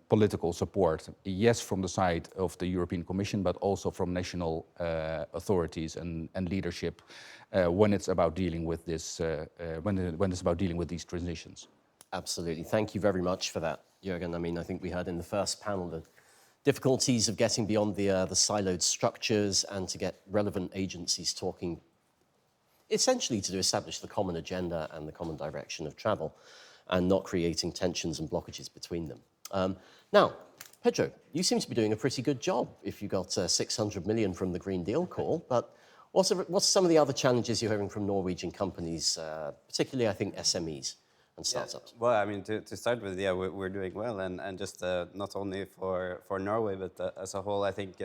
political support. Yes, from the side of the European Commission, but also from national authorities and leadership when it's about dealing with this, when it's about dealing with these transitions. Absolutely. Thank you very much for that, Jürgen. I mean, I think we heard in the first panel the difficulties of getting beyond the siloed structures and to get relevant agencies talking essentially to establish the common agenda and the common direction of travel and not creating tensions and blockages between them. Now, Pedro, you seem to be doing a pretty good job if you got 600 million from the Green Deal call, but what's some of the other challenges you're hearing from Norwegian companies, particularly, I think, SMEs and startups? Yeah. Well, I mean, to start with, yeah, we're doing well, and just not only for Norway, but as a whole, I think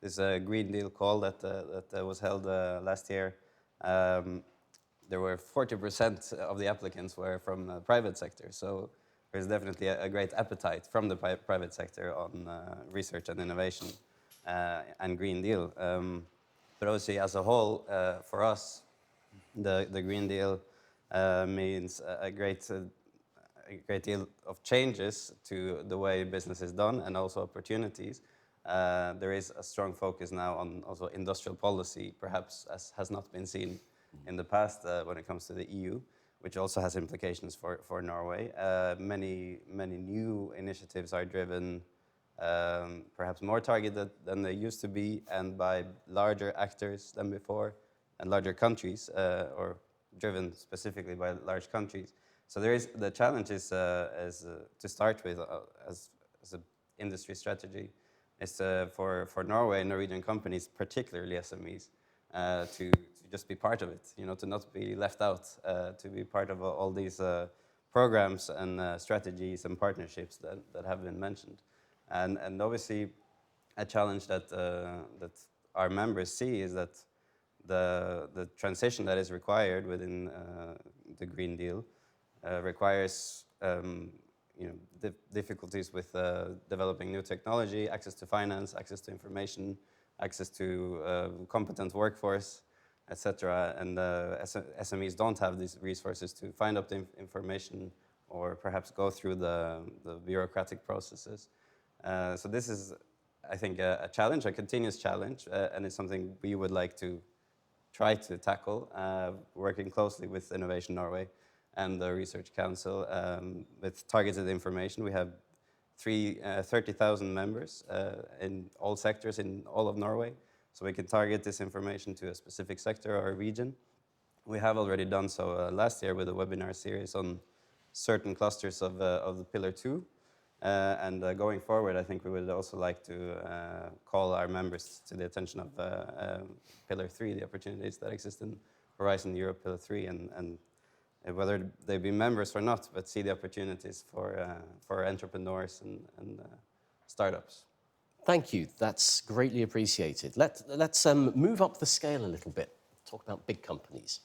this Green Deal call that was held last year, there were 40% of the applicants were from the private sector. So there's definitely a great appetite from the private sector on research and innovation and Green Deal. But obviously, as a whole, for us, the Green Deal means a great deal of changes to the way business is done and also opportunities. There is a strong focus now on also industrial policy, perhaps as has not been seen in the past when it comes to the EU, which also has implications for Norway. Many new initiatives are driven perhaps more targeted than they used to be and by larger actors than before and larger countries or driven specifically by large countries. So there is the challenge is to start with as an industry strategy is for Norway and Norwegian companies, particularly SMEs, to just be part of it, to not be left out, to be part of all these programs and strategies and partnerships that have been mentioned. And obviously, a challenge that our members see is that the transition that is required within the Green Deal requires difficulties with developing new technology, access to finance, access to information, access to competent workforce, etc. And SMEs don't have these resources to find out the information or perhaps go through the bureaucratic processes. So this is, I think, a challenge, a continuous challenge, and it's something we would like to try to tackle, working closely with Innovation Norway and the Research Council with targeted information. We have 30,000 members in all sectors in all of Norway, so we can target this information to a specific sector or a region. We have already done so last year with a webinar series on certain clusters of the Pillar 2. And going forward, I think we would also like to call our members to the attention of Pillar 3, the opportunities that exist in Horizon Europe Pillar 3, and whether they be members or not, but see the opportunities for entrepreneurs and startups. Thank you. That's greatly appreciated. Let's move up the scale a little bit, talk about big companies.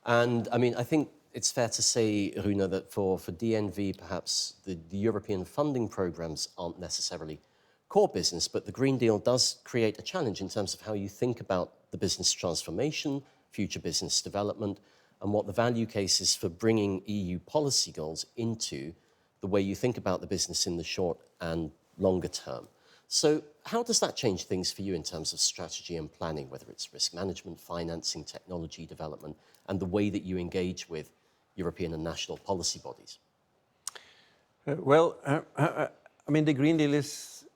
And I mean, I think it's fair to say, Rune, that for DNV, perhaps the European funding programs aren't necessarily core business, but the Green Deal does create a challenge in terms of how you think about the business transformation, future business development, and what the value case is for bringing EU policy goals into the way you think about the business in the short and longer term. So how does that change things for you in terms of strategy and planning, whether it's risk management, financing, technology development, and the way that you engage with European and national policy bodies? I mean, the Green Deal is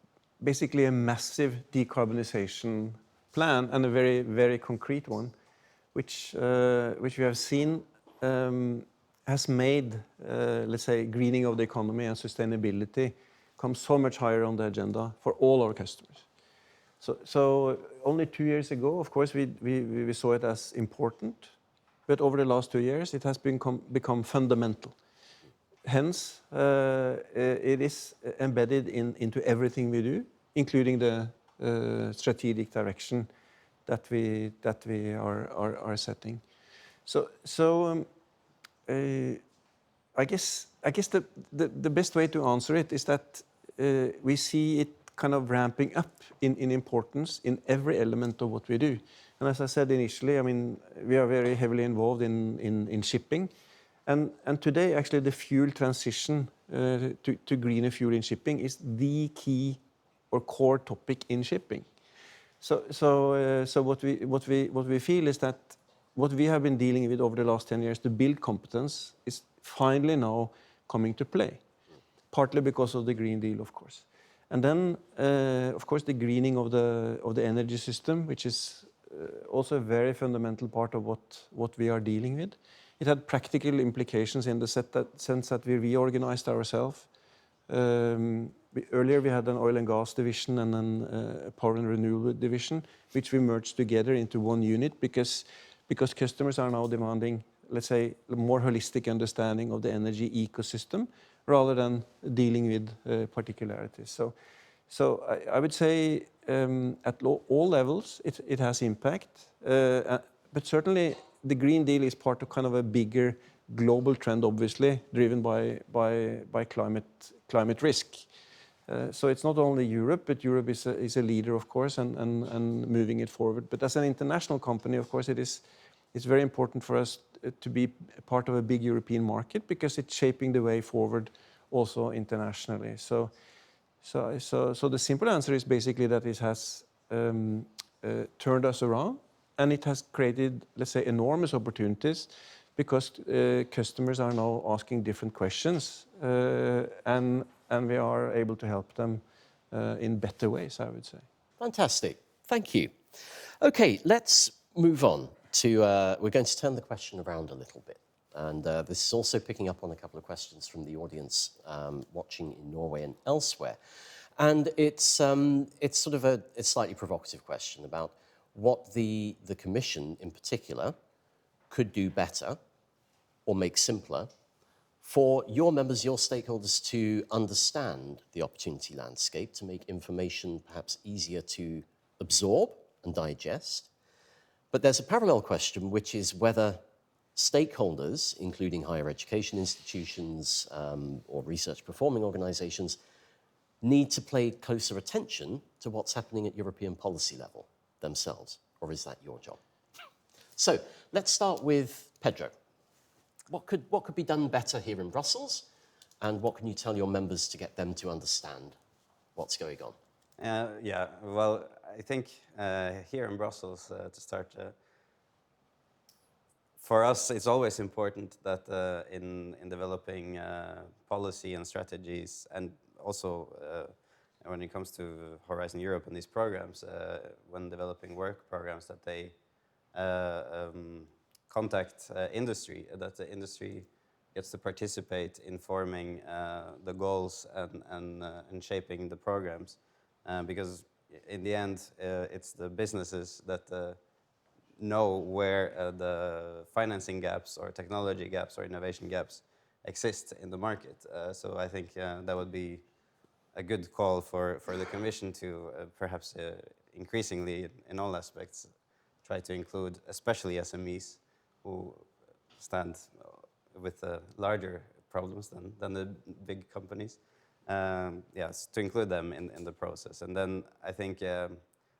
basically a massive decarbonization plan, and a very, very concrete one, which we have seen has made, let's say, greening of the economy and sustainability come so much higher on the agenda for all our customers. So only 2 years ago, of course, we saw it as important, but over the last 2 years, it has become fundamental. Hence, it is embedded into everything we do, including the strategic direction that we are setting. I guess the best way to answer it is that we see it kind of ramping up in importance in every element of what we do. And as I said initially, I mean, we are very heavily involved in shipping. And today, actually, the fuel transition to greener fuel in shipping is the key or core topic in shipping. So what we feel is that what we have been dealing with over the last 10 years to build competence is finally now coming to play, partly because of the Green Deal, of course. And then, of course, the greening of the energy system, which is also a very fundamental part of what we are dealing with. It had practical implications in the sense that we reorganized ourselves. Earlier we had an oil and gas division and then a power and renewable division, which we merged together into one unit because customers are now demanding, let's say, a more holistic understanding of the energy ecosystem rather than dealing with particularities. So I would say at all levels it has impact, but certainly the Green Deal is part of kind of a bigger global trend, obviously, driven by climate risk. So it's not only Europe, but Europe is a leader, of course, and moving it forward. But as an international company, of course, it's very important for us to be part of a big European market because it's shaping the way forward also internationally. So the simple answer is basically that it has turned us around, and it has created, let's say, enormous opportunities because customers are now asking different questions, and we are able to help them in better ways, I would say. Fantastic. Thank you. Okay, let's move on to, we're going to turn the question around a little bit. And this is also picking up on a couple of questions from the audience watching in Norway and elsewhere. And it's sort of a slightly provocative question about what the Commission in particular could do better or make simpler for your members, your stakeholders to understand the opportunity landscape, to make information perhaps easier to absorb and digest. But there's a parallel question, which is whether stakeholders, including higher education institutions or research performing organizations, need to pay closer attention to what's happening at European policy level themselves, or is that your job? So let's start with Pedro. What could be done better here in Brussels, and what can you tell your members to get them to understand what's going on? Yeah, well, I think here in Brussels, to start, for us, it's always important that in developing policy and strategies, and also when it comes to Horizon Europe and these programs, when developing work programs, that they contact industry, that the industry gets to participate in forming the goals and shaping the programs. Because in the end, it's the businesses that know where the financing gaps or technology gaps or innovation gaps exist in the market. So I think that would be a good call for the Commission to perhaps increasingly in all aspects try to include especially SMEs who stand with larger problems than the big companies. Yes, to include them in the process. And then I think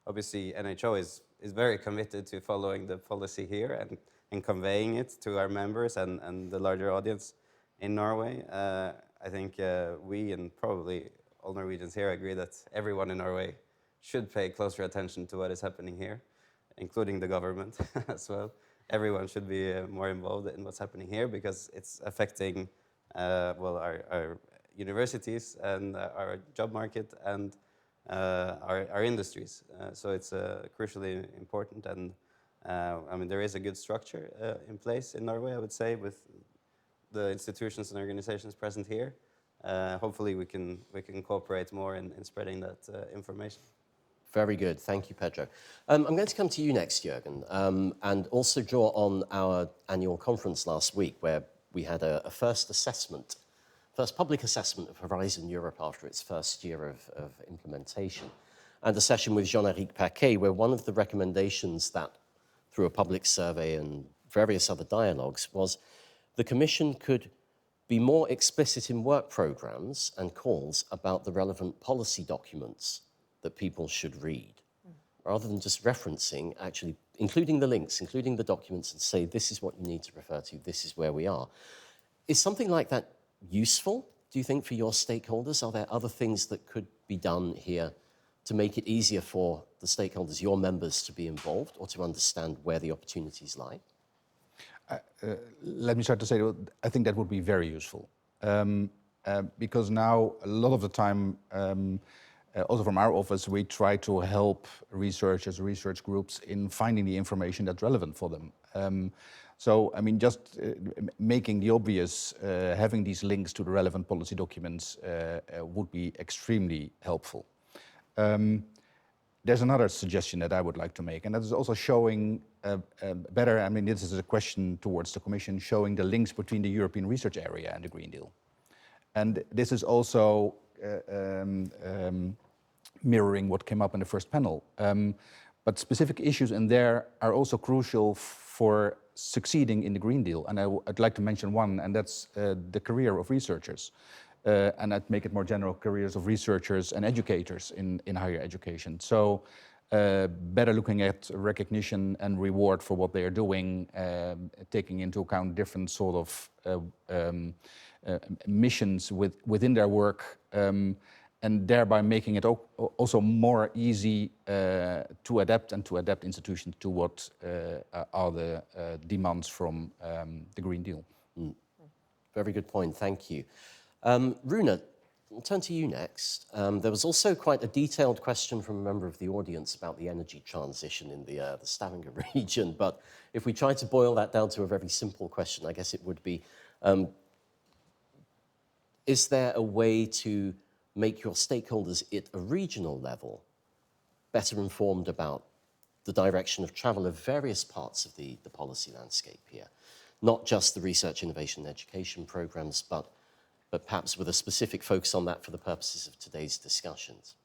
obviously NHO is very committed to following the policy here and conveying it to our members and the larger audience in Norway. I think we and probably all Norwegians here agree that everyone in Norway should pay closer attention to what is happening here, including the government as well. Everyone should be more involved in what's happening here because it's affecting well, our universities and our job market and our industries. So it's crucially important, and I mean, there is a good structure in place in Norway, I would say, with the institutions and organizations present here. Hopefully we can cooperate more in spreading that information. Very good. Thank you, Pedro. I'm going to come to you next, Jürgen, and also draw on our annual conference last week where we had a first public assessment of Horizon Europe after its first year of implementation, and a session with Jean-Éric Paquet where one of the recommendations that, through a public survey and various other dialogues, was the Commission could be more explicit in work programs and calls about the relevant policy documents that people should read, rather than just referencing, actually including the links, including the documents, and say, this is what you need to refer to, this is where we are. Is something like that useful, do you think, for your stakeholders? Are there other things that could be done here to make it easier for the stakeholders, your members, to be involved or to understand where the opportunities lie? Let me start to say, I think that would be very useful. Because now, a lot of the time, also from our office, we try to help researchers, research groups in finding the information that's relevant for them. So, I mean, just making the obvious, having these links to the relevant policy documents would be extremely helpful. There's another suggestion that I would like to make, and that is also showing better, I mean, this is a question towards the Commission, showing the links between the European research area and the Green Deal. And this is also mirroring what came up in the first panel. But specific issues in there are also crucial for succeeding in the Green Deal. And I'd like to mention one, and that's the career of researchers. And I'd make it more general, careers of researchers and educators in higher education. So better looking at recognition and reward for what they are doing, taking into account different sort of missions within their work, and thereby making it also more easy to adapt institutions to what are the demands from the Green Deal. Very good point, thank you. Rune, I'll turn to you next. There was also quite a detailed question from a member of the audience about the energy transition in the Stavanger region, but if we try to boil that down to a very simple question, I guess it would be, is there a way to make your stakeholders at a regional level better informed about the direction of travel of various parts of the policy landscape here? Not just the research, innovation, and education programs, but perhaps with a specific focus on that for the purposes of today's discussions.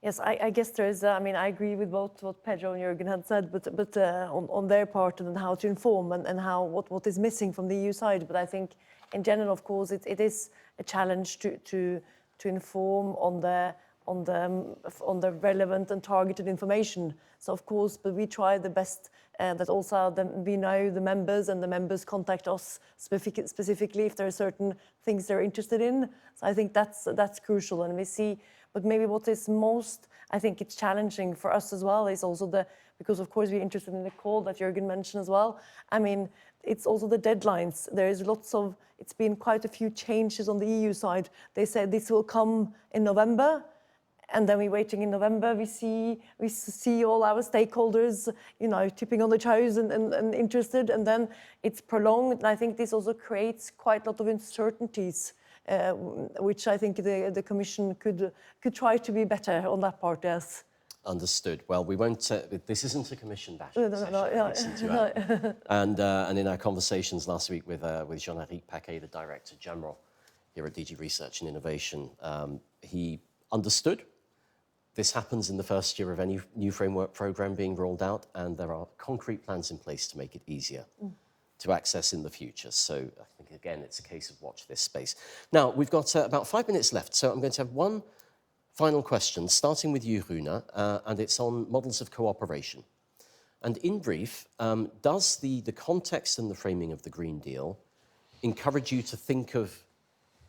Yes, I guess there is, I mean, I agree with both what Pedro and Jürgen had said, but on their part and how to inform and how what is missing from the EU side. But I think in general, of course, it is a challenge to inform on the relevant and targeted information. So of course, but we try the best that also we know the members, and the members contact us specifically if there are certain things they're interested in. So I think that's crucial, and we see. But maybe what is most, I think it's challenging for us as well, is also because of course we're interested in the call that Jürgen mentioned as well. I mean, it's also the deadlines. There is it's been quite a few changes on the EU side. They said this will come in November, and then we're waiting in November. We see all our stakeholders, you know, tipping on the toes and interested, and then it's prolonged. And I think this also creates quite a lot of uncertainties, which I think the Commission could try to be better on that part. Yes. Understood. Well, we won't. This isn't a Commission bash. No. And in our conversations last week with Jean-Éric Paquet, the Director General, here at DG Research and Innovation. He understood this happens in the first year of any new framework program being rolled out, and there are concrete plans in place to make it easier to access in the future. So I think, again, it's a case of watch this space. Now, we've got about 5 minutes left, so I'm going to have one final question, starting with you, Rune, and it's on models of cooperation. And in brief, does the context and the framing of the Green Deal encourage you to think of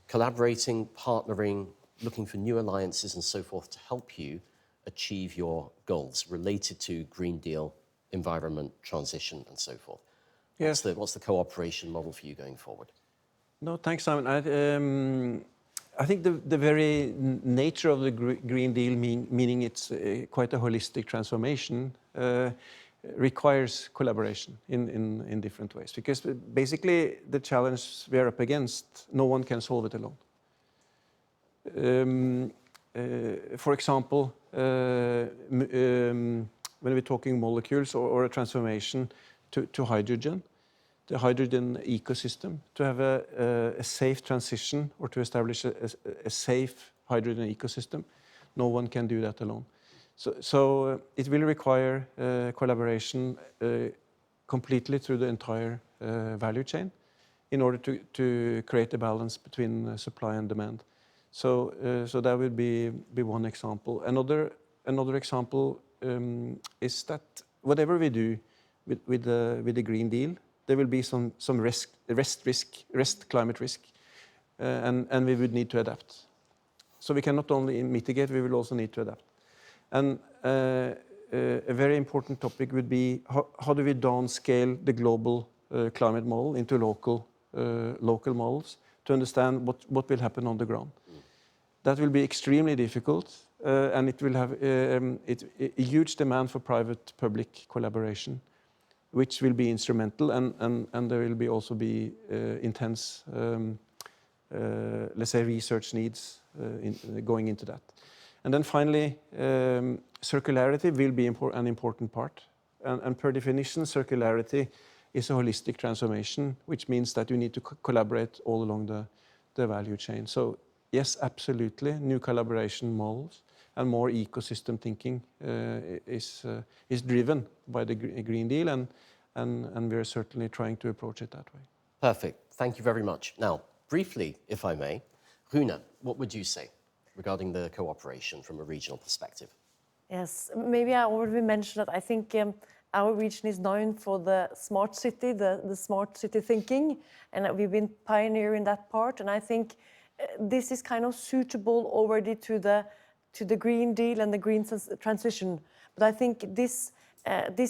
collaborating, partnering, looking for new alliances and so forth to help you achieve your goals related to Green Deal, environment, transition, and so forth? Yes. What's the cooperation model for you going forward? No, thanks, Simon. I think the very nature of the Green Deal, meaning it's quite a holistic transformation, requires collaboration in different ways. Because basically, the challenge we are up against, no one can solve it alone. For example, when we're talking molecules or a transformation to hydrogen, the hydrogen ecosystem, to have a safe transition or to establish a safe hydrogen ecosystem, no one can do that alone. So it will require collaboration completely through the entire value chain in order to create a balance between supply and demand. So that would be one example. Another example is that whatever we do with the Green Deal, there will be some climate risk, and we would need to adapt. So we can not only mitigate, we will also need to adapt. And a very important topic would be how do we downscale the global climate model into local models to understand what will happen on the ground. That will be extremely difficult, and it will have a huge demand for private-public collaboration, which will be instrumental, and there will also be intense, let's say, research needs going into that. And then finally, circularity will be an important part. And per definition, circularity is a holistic transformation, which means that you need to collaborate all along the value chain. So yes, absolutely, new collaboration models and more ecosystem thinking is driven by the Green Deal, and we're certainly trying to approach it that way. Perfect. Thank you very much. Now, briefly, if I may, Rune, what would you say regarding the cooperation from a regional perspective? Yes, maybe I already mentioned that I think our region is known for the smart city, the smart city thinking, and we've been pioneering that part. And I think this is kind of suitable already to the Green Deal and the green transition. But I think this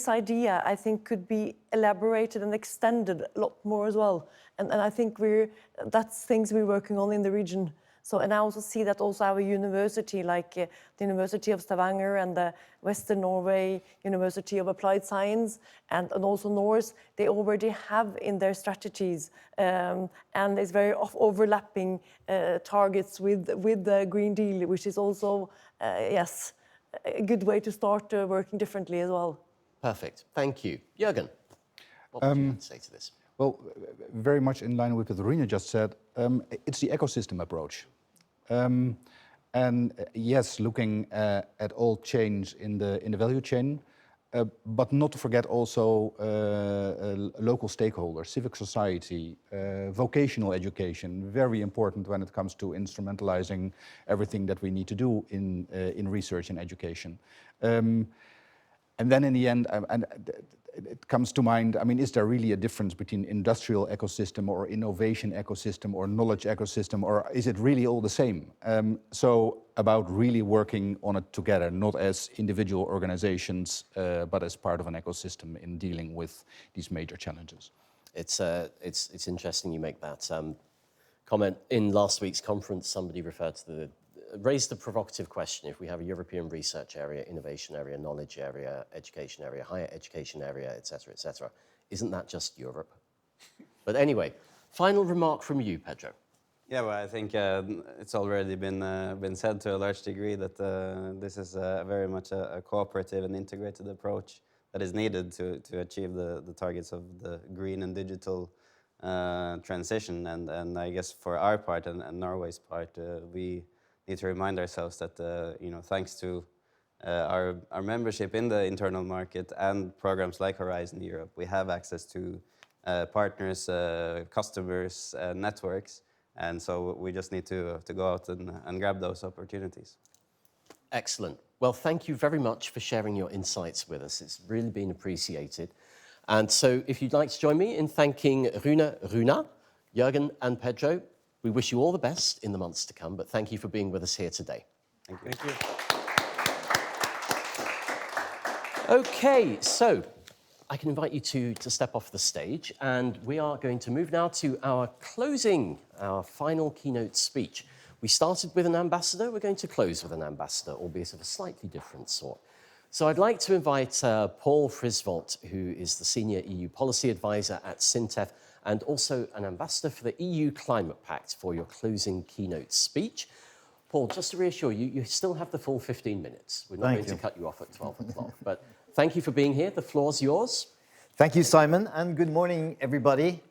idea, I think, could be elaborated and extended a lot more as well. And I think that's things we're working on in the region. So, and I also see that also our university, like the University of Stavanger and the Western Norway University of Applied Science, and also Norse, they already have in their strategies, and it's very overlapping targets with the Green Deal, which is also, yes, a good way to start working differently as well. Perfect. Thank you. Jürgen, what would you have to say to this? Well, very much in line with what Rune just said, it's the ecosystem approach. And yes, looking at all change in the value chain, but not to forget also local stakeholders, civic society, vocational education, very important when it comes to instrumentalizing everything that we need to do in research and education. And then in the end, it comes to mind, I mean, is there really a difference between industrial ecosystem or innovation ecosystem or knowledge ecosystem, or is it really all the same? So about really working on it together, not as individual organizations, but as part of an ecosystem in dealing with these major challenges. It's interesting you make that comment. In last week's conference, somebody raised the provocative question: if we have a European research area, innovation area, knowledge area, education area, higher education area, etc., isn't that just Europe? But anyway, final remark from you, Pedro. Yeah, well, I think it's already been said to a large degree that this is very much a cooperative and integrated approach that is needed to achieve the targets of the green and digital transition. And I guess for our part and Norway's part, we need to remind ourselves that thanks to our membership in the internal market and programs like Horizon Europe, we have access to partners, customers, networks, and so we just need to go out and grab those opportunities. Excellent. Well, thank you very much for sharing your insights with us. It's really been appreciated. And so if you'd like to join me in thanking Runa, Jürgen, and Pedro, we wish you all the best in the months to come, but thank you for being with us here today. Thank you. Thank you. Okay, so I can invite you to step off the stage, and we are going to move now to our final keynote speech. We started with an ambassador, we're going to close with an ambassador, albeit of a slightly different sort. So I'd like to invite Paul Frisvold, who is the Senior EU Policy Advisor at SINTEF and also an ambassador for the EU Climate Pact, for your closing keynote speech. Paul, just to reassure you, you still have the full 15 minutes. We're not going to cut you off at 12 o'clock, but thank you for being here. The floor's yours. Thank you, Simon, and good morning, everybody.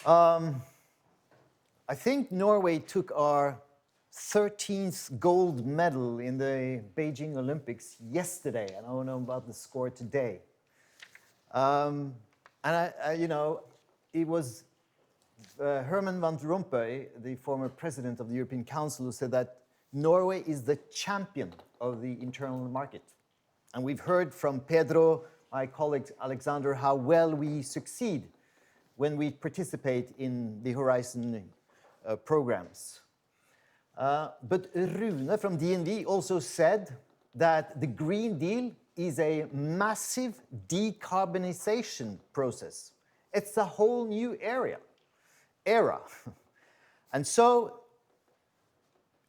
I think Norway took our 13th gold medal in the Beijing Olympics yesterday, and I don't know about the score today. And it was Herman van Rompuy, the former president of the European Council, who said that Norway is the champion of the internal market. And we've heard from Pedro, my colleague Alexander, how well we succeed when we participate in the Horizon programs. But Rune from DNV also said that the Green Deal is a massive decarbonization process. It's a whole new era. And so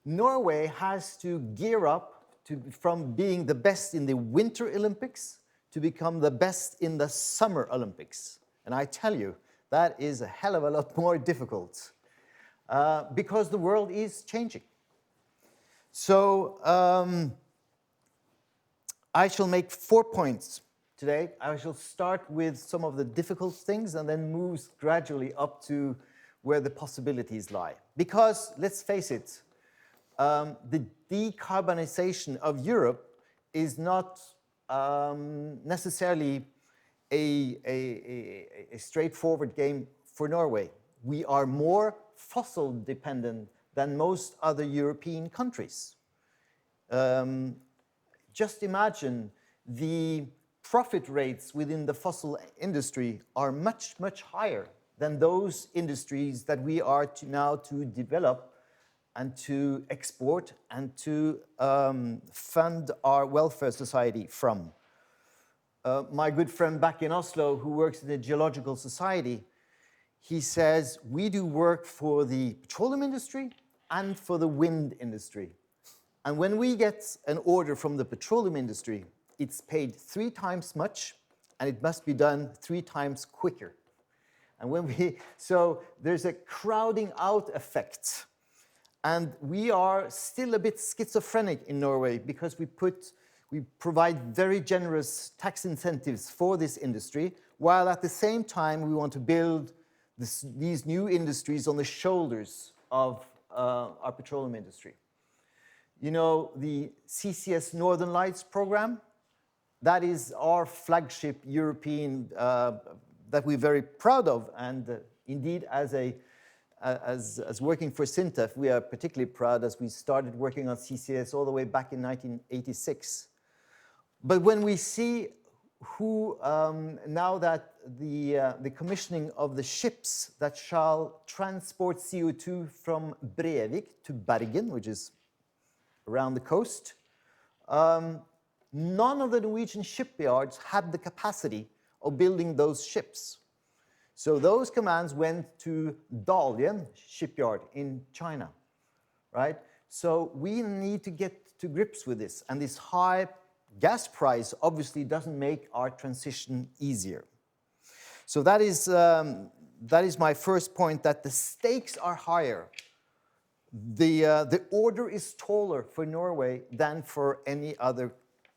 Norway has to gear up from being the best in the Winter Olympics to become the best in the Summer Olympics. And I tell you, that is a hell of a lot more difficult because the world is changing. So I shall make 4 points today. I shall start with some of the difficult things and then move gradually up to where the possibilities lie. Because, let's face it, the decarbonization of Europe is not necessarily a straightforward game for Norway. We are more fossil dependent than most other European countries. Just imagine the profit rates within the fossil industry are much, much higher than those industries that we are now to develop and to export and to fund our welfare society from. My good friend back in Oslo, who works in the Geological Society, he says, we do work for the petroleum industry and for the wind industry. And when we get an order from the petroleum industry, it's paid 3 times much, and it must be done 3 times quicker. And so there's a crowding out effect. And we are still a bit schizophrenic in Norway because we provide very generous tax incentives for this industry, while at the same time we want to build these new industries on the shoulders of our petroleum industry. You know, the CCS Northern Lights program, that is our flagship European that we're very proud of, and indeed as working for SINTEF, we are particularly proud as we started working on CCS all the way back in 1986. But when we see who, now that the commissioning of the ships that shall transport CO2 from Brevik to Bergen, which is around the coast, none of the Norwegian shipyards had the capacity of building those ships. So those commands went to Dalian shipyard in China, right? So we need to get to grips with this, and this high gas price obviously doesn't make our transition easier. So that is my first point, that the stakes are higher. The order is taller for Norway than for any other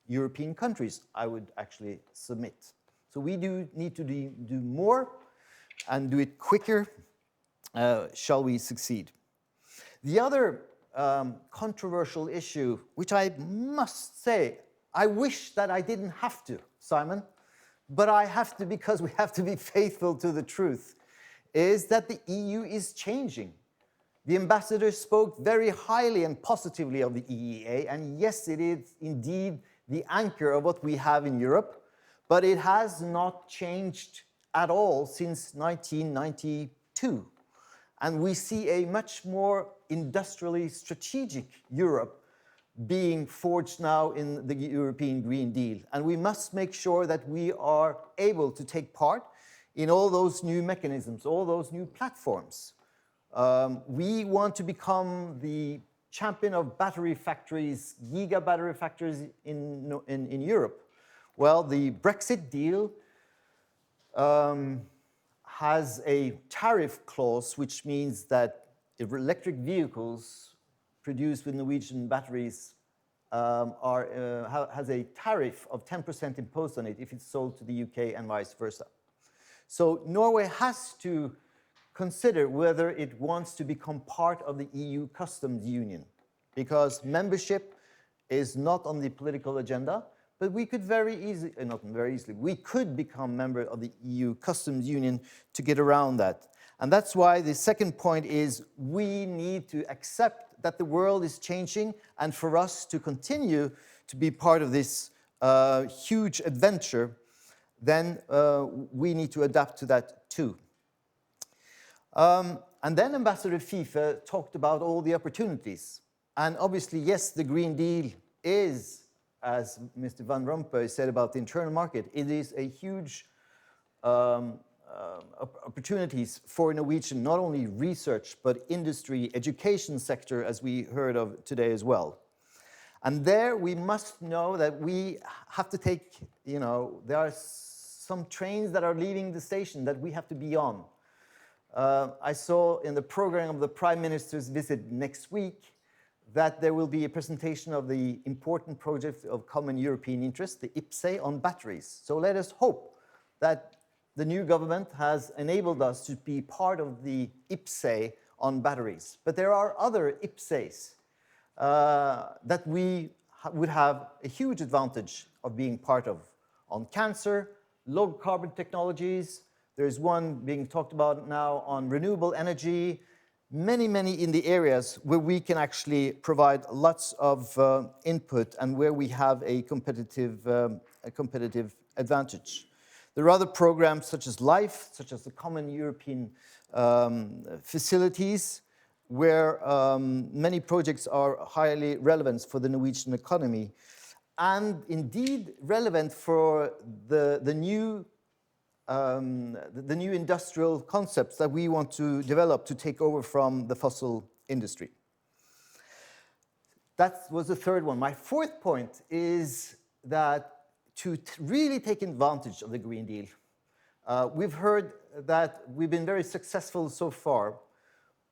European countries, I would actually submit. So we do need to do more. and do it quicker, shall we succeed. The other controversial issue, which I must say, I wish that I didn't have to, Simon, but I have to because we have to be faithful to the truth, is that the EU is changing. The ambassador spoke very highly and positively of the EEA, and yes, it is indeed the anchor of what we have in Europe, but it has not changed at all since 1992. And we see a much more industrially strategic Europe being forged now in the European Green Deal. And we must make sure that we are able to take part in all those new mechanisms, all those new platforms. We want to become the champion of battery factories, giga battery factories in Europe. Well, the Brexit deal has a tariff clause, which means that if electric vehicles produced with Norwegian batteries has a tariff of 10% imposed on it if it's sold to the UK and vice versa. So Norway has to consider whether it wants to become part of the EU customs union, because membership is not on the political agenda, but we could very easily, not very easily, we could become member of the EU customs union to get around that. And that's why the second point is we need to accept that the world is changing, and for us to continue to be part of this huge adventure, then we need to adapt to that too. And then Ambassador Fife talked about all the opportunities. And obviously, yes, the Green Deal is, as Mr. Van Rompuy said about the internal market, it is a huge opportunities for Norwegian, not only research, but industry, education sector, as we heard of today as well. And there we must know that we have to take, you know, there are some trains that are leaving the station that we have to be on. I saw in the program of the Prime Minister's visit next week that there will be a presentation of the important project of common European interest, the IPCEI, on batteries. So let us hope that the new government has enabled us to be part of the IPCEI on batteries. But there are other IPCEIs that we would have a huge advantage of being part of, on cancer, low carbon technologies. There's one being talked about now on renewable energy, many in the areas where we can actually provide lots of input and where we have a competitive advantage. There are other programs such as LIFE, such as the Common European Facilities, where many projects are highly relevant for the Norwegian economy, and indeed relevant for the new industrial concepts that we want to develop to take over from the fossil industry. That was the third one. My fourth point is that to really take advantage of the Green Deal, we've heard that we've been very successful so far,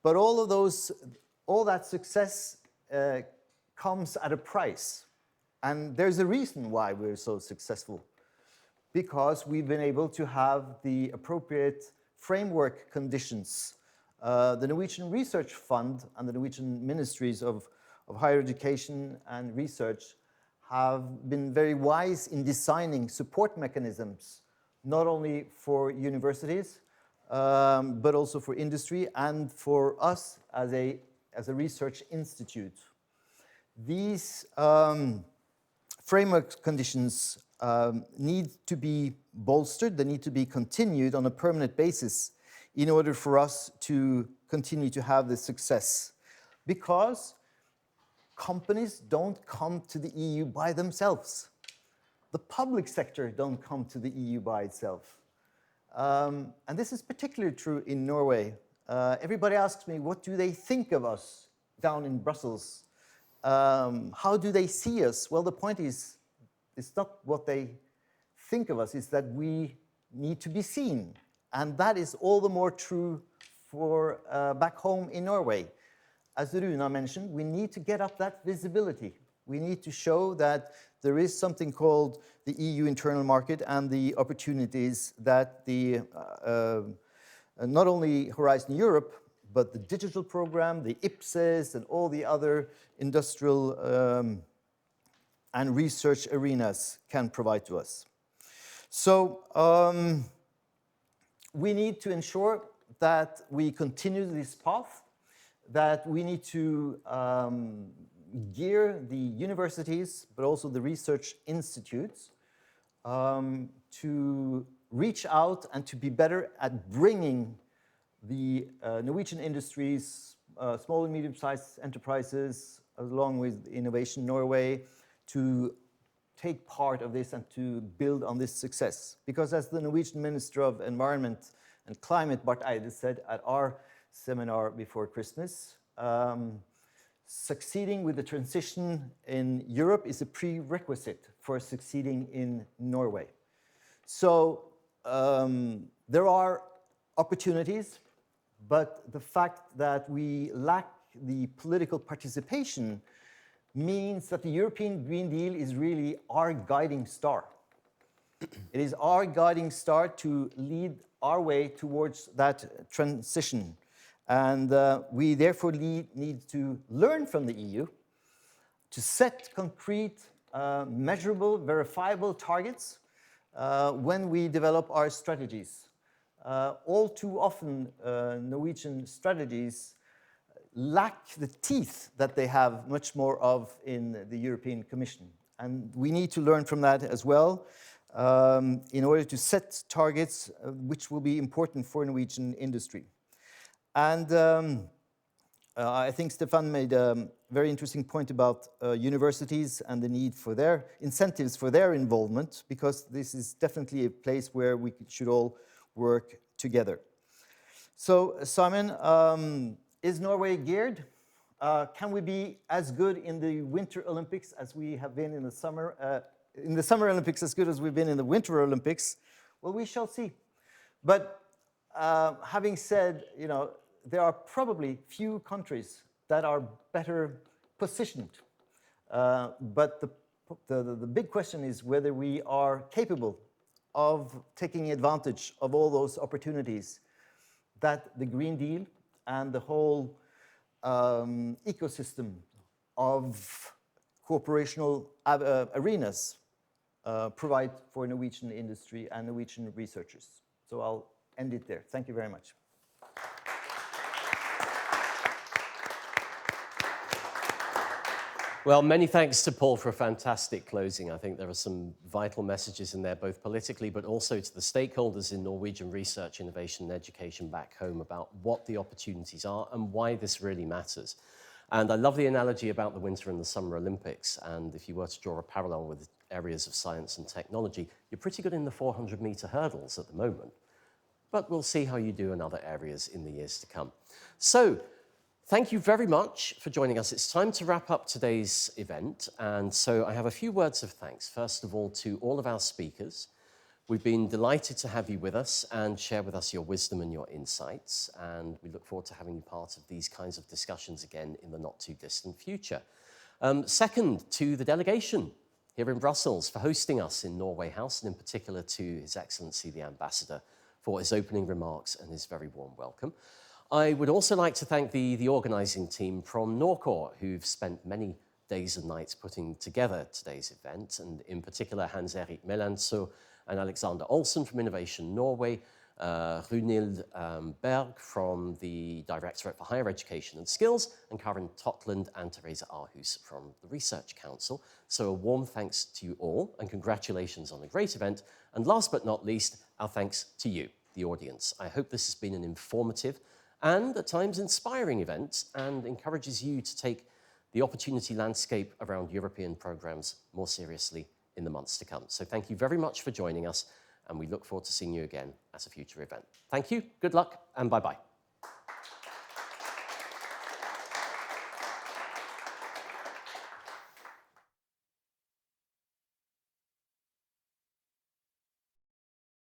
but all that success comes at a price. And there's a reason why we're so successful. Because we've been able to have the appropriate framework conditions. The Norwegian Research Fund and the Norwegian Ministries of Higher Education and Research have been very wise in designing support mechanisms, not only for universities, but also for industry and for us as a research institute. These framework conditions need to be bolstered, they need to be continued on a permanent basis in order for us to continue to have this success. Because companies don't come to the EU by themselves. The public sector don't come to the EU by itself. And this is particularly true in Norway. Everybody asks me, what do they think of us down in Brussels? How do they see us? Well, the point is, it's not what they think of us, it's that we need to be seen. And that is all the more true for back home in Norway. As Runa mentioned, we need to get up that visibility. We need to show that there is something called the EU internal market and the opportunities that the not only Horizon Europe, but the digital program, the IPSES, and all the other industrial and research arenas can provide to us. So we need to ensure that we continue this path, that we need to gear the universities, but also the research institutes, to reach out and to be better at bringing the Norwegian industries, small and medium-sized enterprises, along with Innovation Norway, to take part of this and to build on this success. Because as the Norwegian Minister of Environment and Climate, Barth Eide, said at our seminar before Christmas, succeeding with the transition in Europe is a prerequisite for succeeding in Norway. So there are opportunities, but the fact that we lack the political participation means that the European Green Deal is really our guiding star. It is our guiding star to lead our way towards that transition. And we therefore need to learn from the EU to set concrete, measurable, verifiable targets when we develop our strategies. All too often, Norwegian strategies lack the teeth that they have much more of in the European Commission. And we need to learn from that as well in order to set targets which will be important for Norwegian industry. And I think Stefan made a very interesting point about universities and the need for their incentives for their involvement, because this is definitely a place where we should all work together. So, Simon, is Norway geared? Can we be as good in the Winter Olympics as we have been in the Summer Olympics, as good as we've been in the Winter Olympics? Well, we shall see. But having said, you know, there are probably few countries that are better positioned. But the big question is whether we are capable of taking advantage of all those opportunities that the Green Deal and the whole ecosystem of cooperational arenas provide for Norwegian industry and Norwegian researchers. So I'll end it there. Thank you very much. Well, many thanks to Paul for a fantastic closing. I think there are some vital messages in there, both politically, but also to the stakeholders in Norwegian research, innovation, and education back home about what the opportunities are and why this really matters. And I love the analogy about the Winter and the Summer Olympics. And if you were to draw a parallel with areas of science and technology, you're pretty good in the 400-meter hurdles at the moment. But we'll see how you do in other areas in the years to come. So, thank you very much for joining us. It's time to wrap up today's event. And so I have a few words of thanks, first of all, to all of our speakers. We've been delighted to have you with us and share with us your wisdom and your insights. And we look forward to having you part of these kinds of discussions again in the not too distant future. Second, to the delegation here in Brussels for hosting us in Norway House, and in particular to His Excellency the Ambassador for his opening remarks and his very warm welcome. I would also like to thank the organising team from Norcor, who've spent many days and nights putting together today's event, and in particular Hans-Erik Melanso and Alexander Olsen from Innovation Norway, Runhild Berg from the Directorate for Higher Education and Skills, and Karen Totland and Teresa Arhus from the Research Council. So a warm thanks to you all, and congratulations on a great event. And last but not least, our thanks to you, the audience. I hope this has been an informative and at times inspiring event, and encourages you to take the opportunity landscape around European programs more seriously in the months to come. So thank you very much for joining us, and we look forward to seeing you again at a future event. Thank you, good luck, and bye-bye.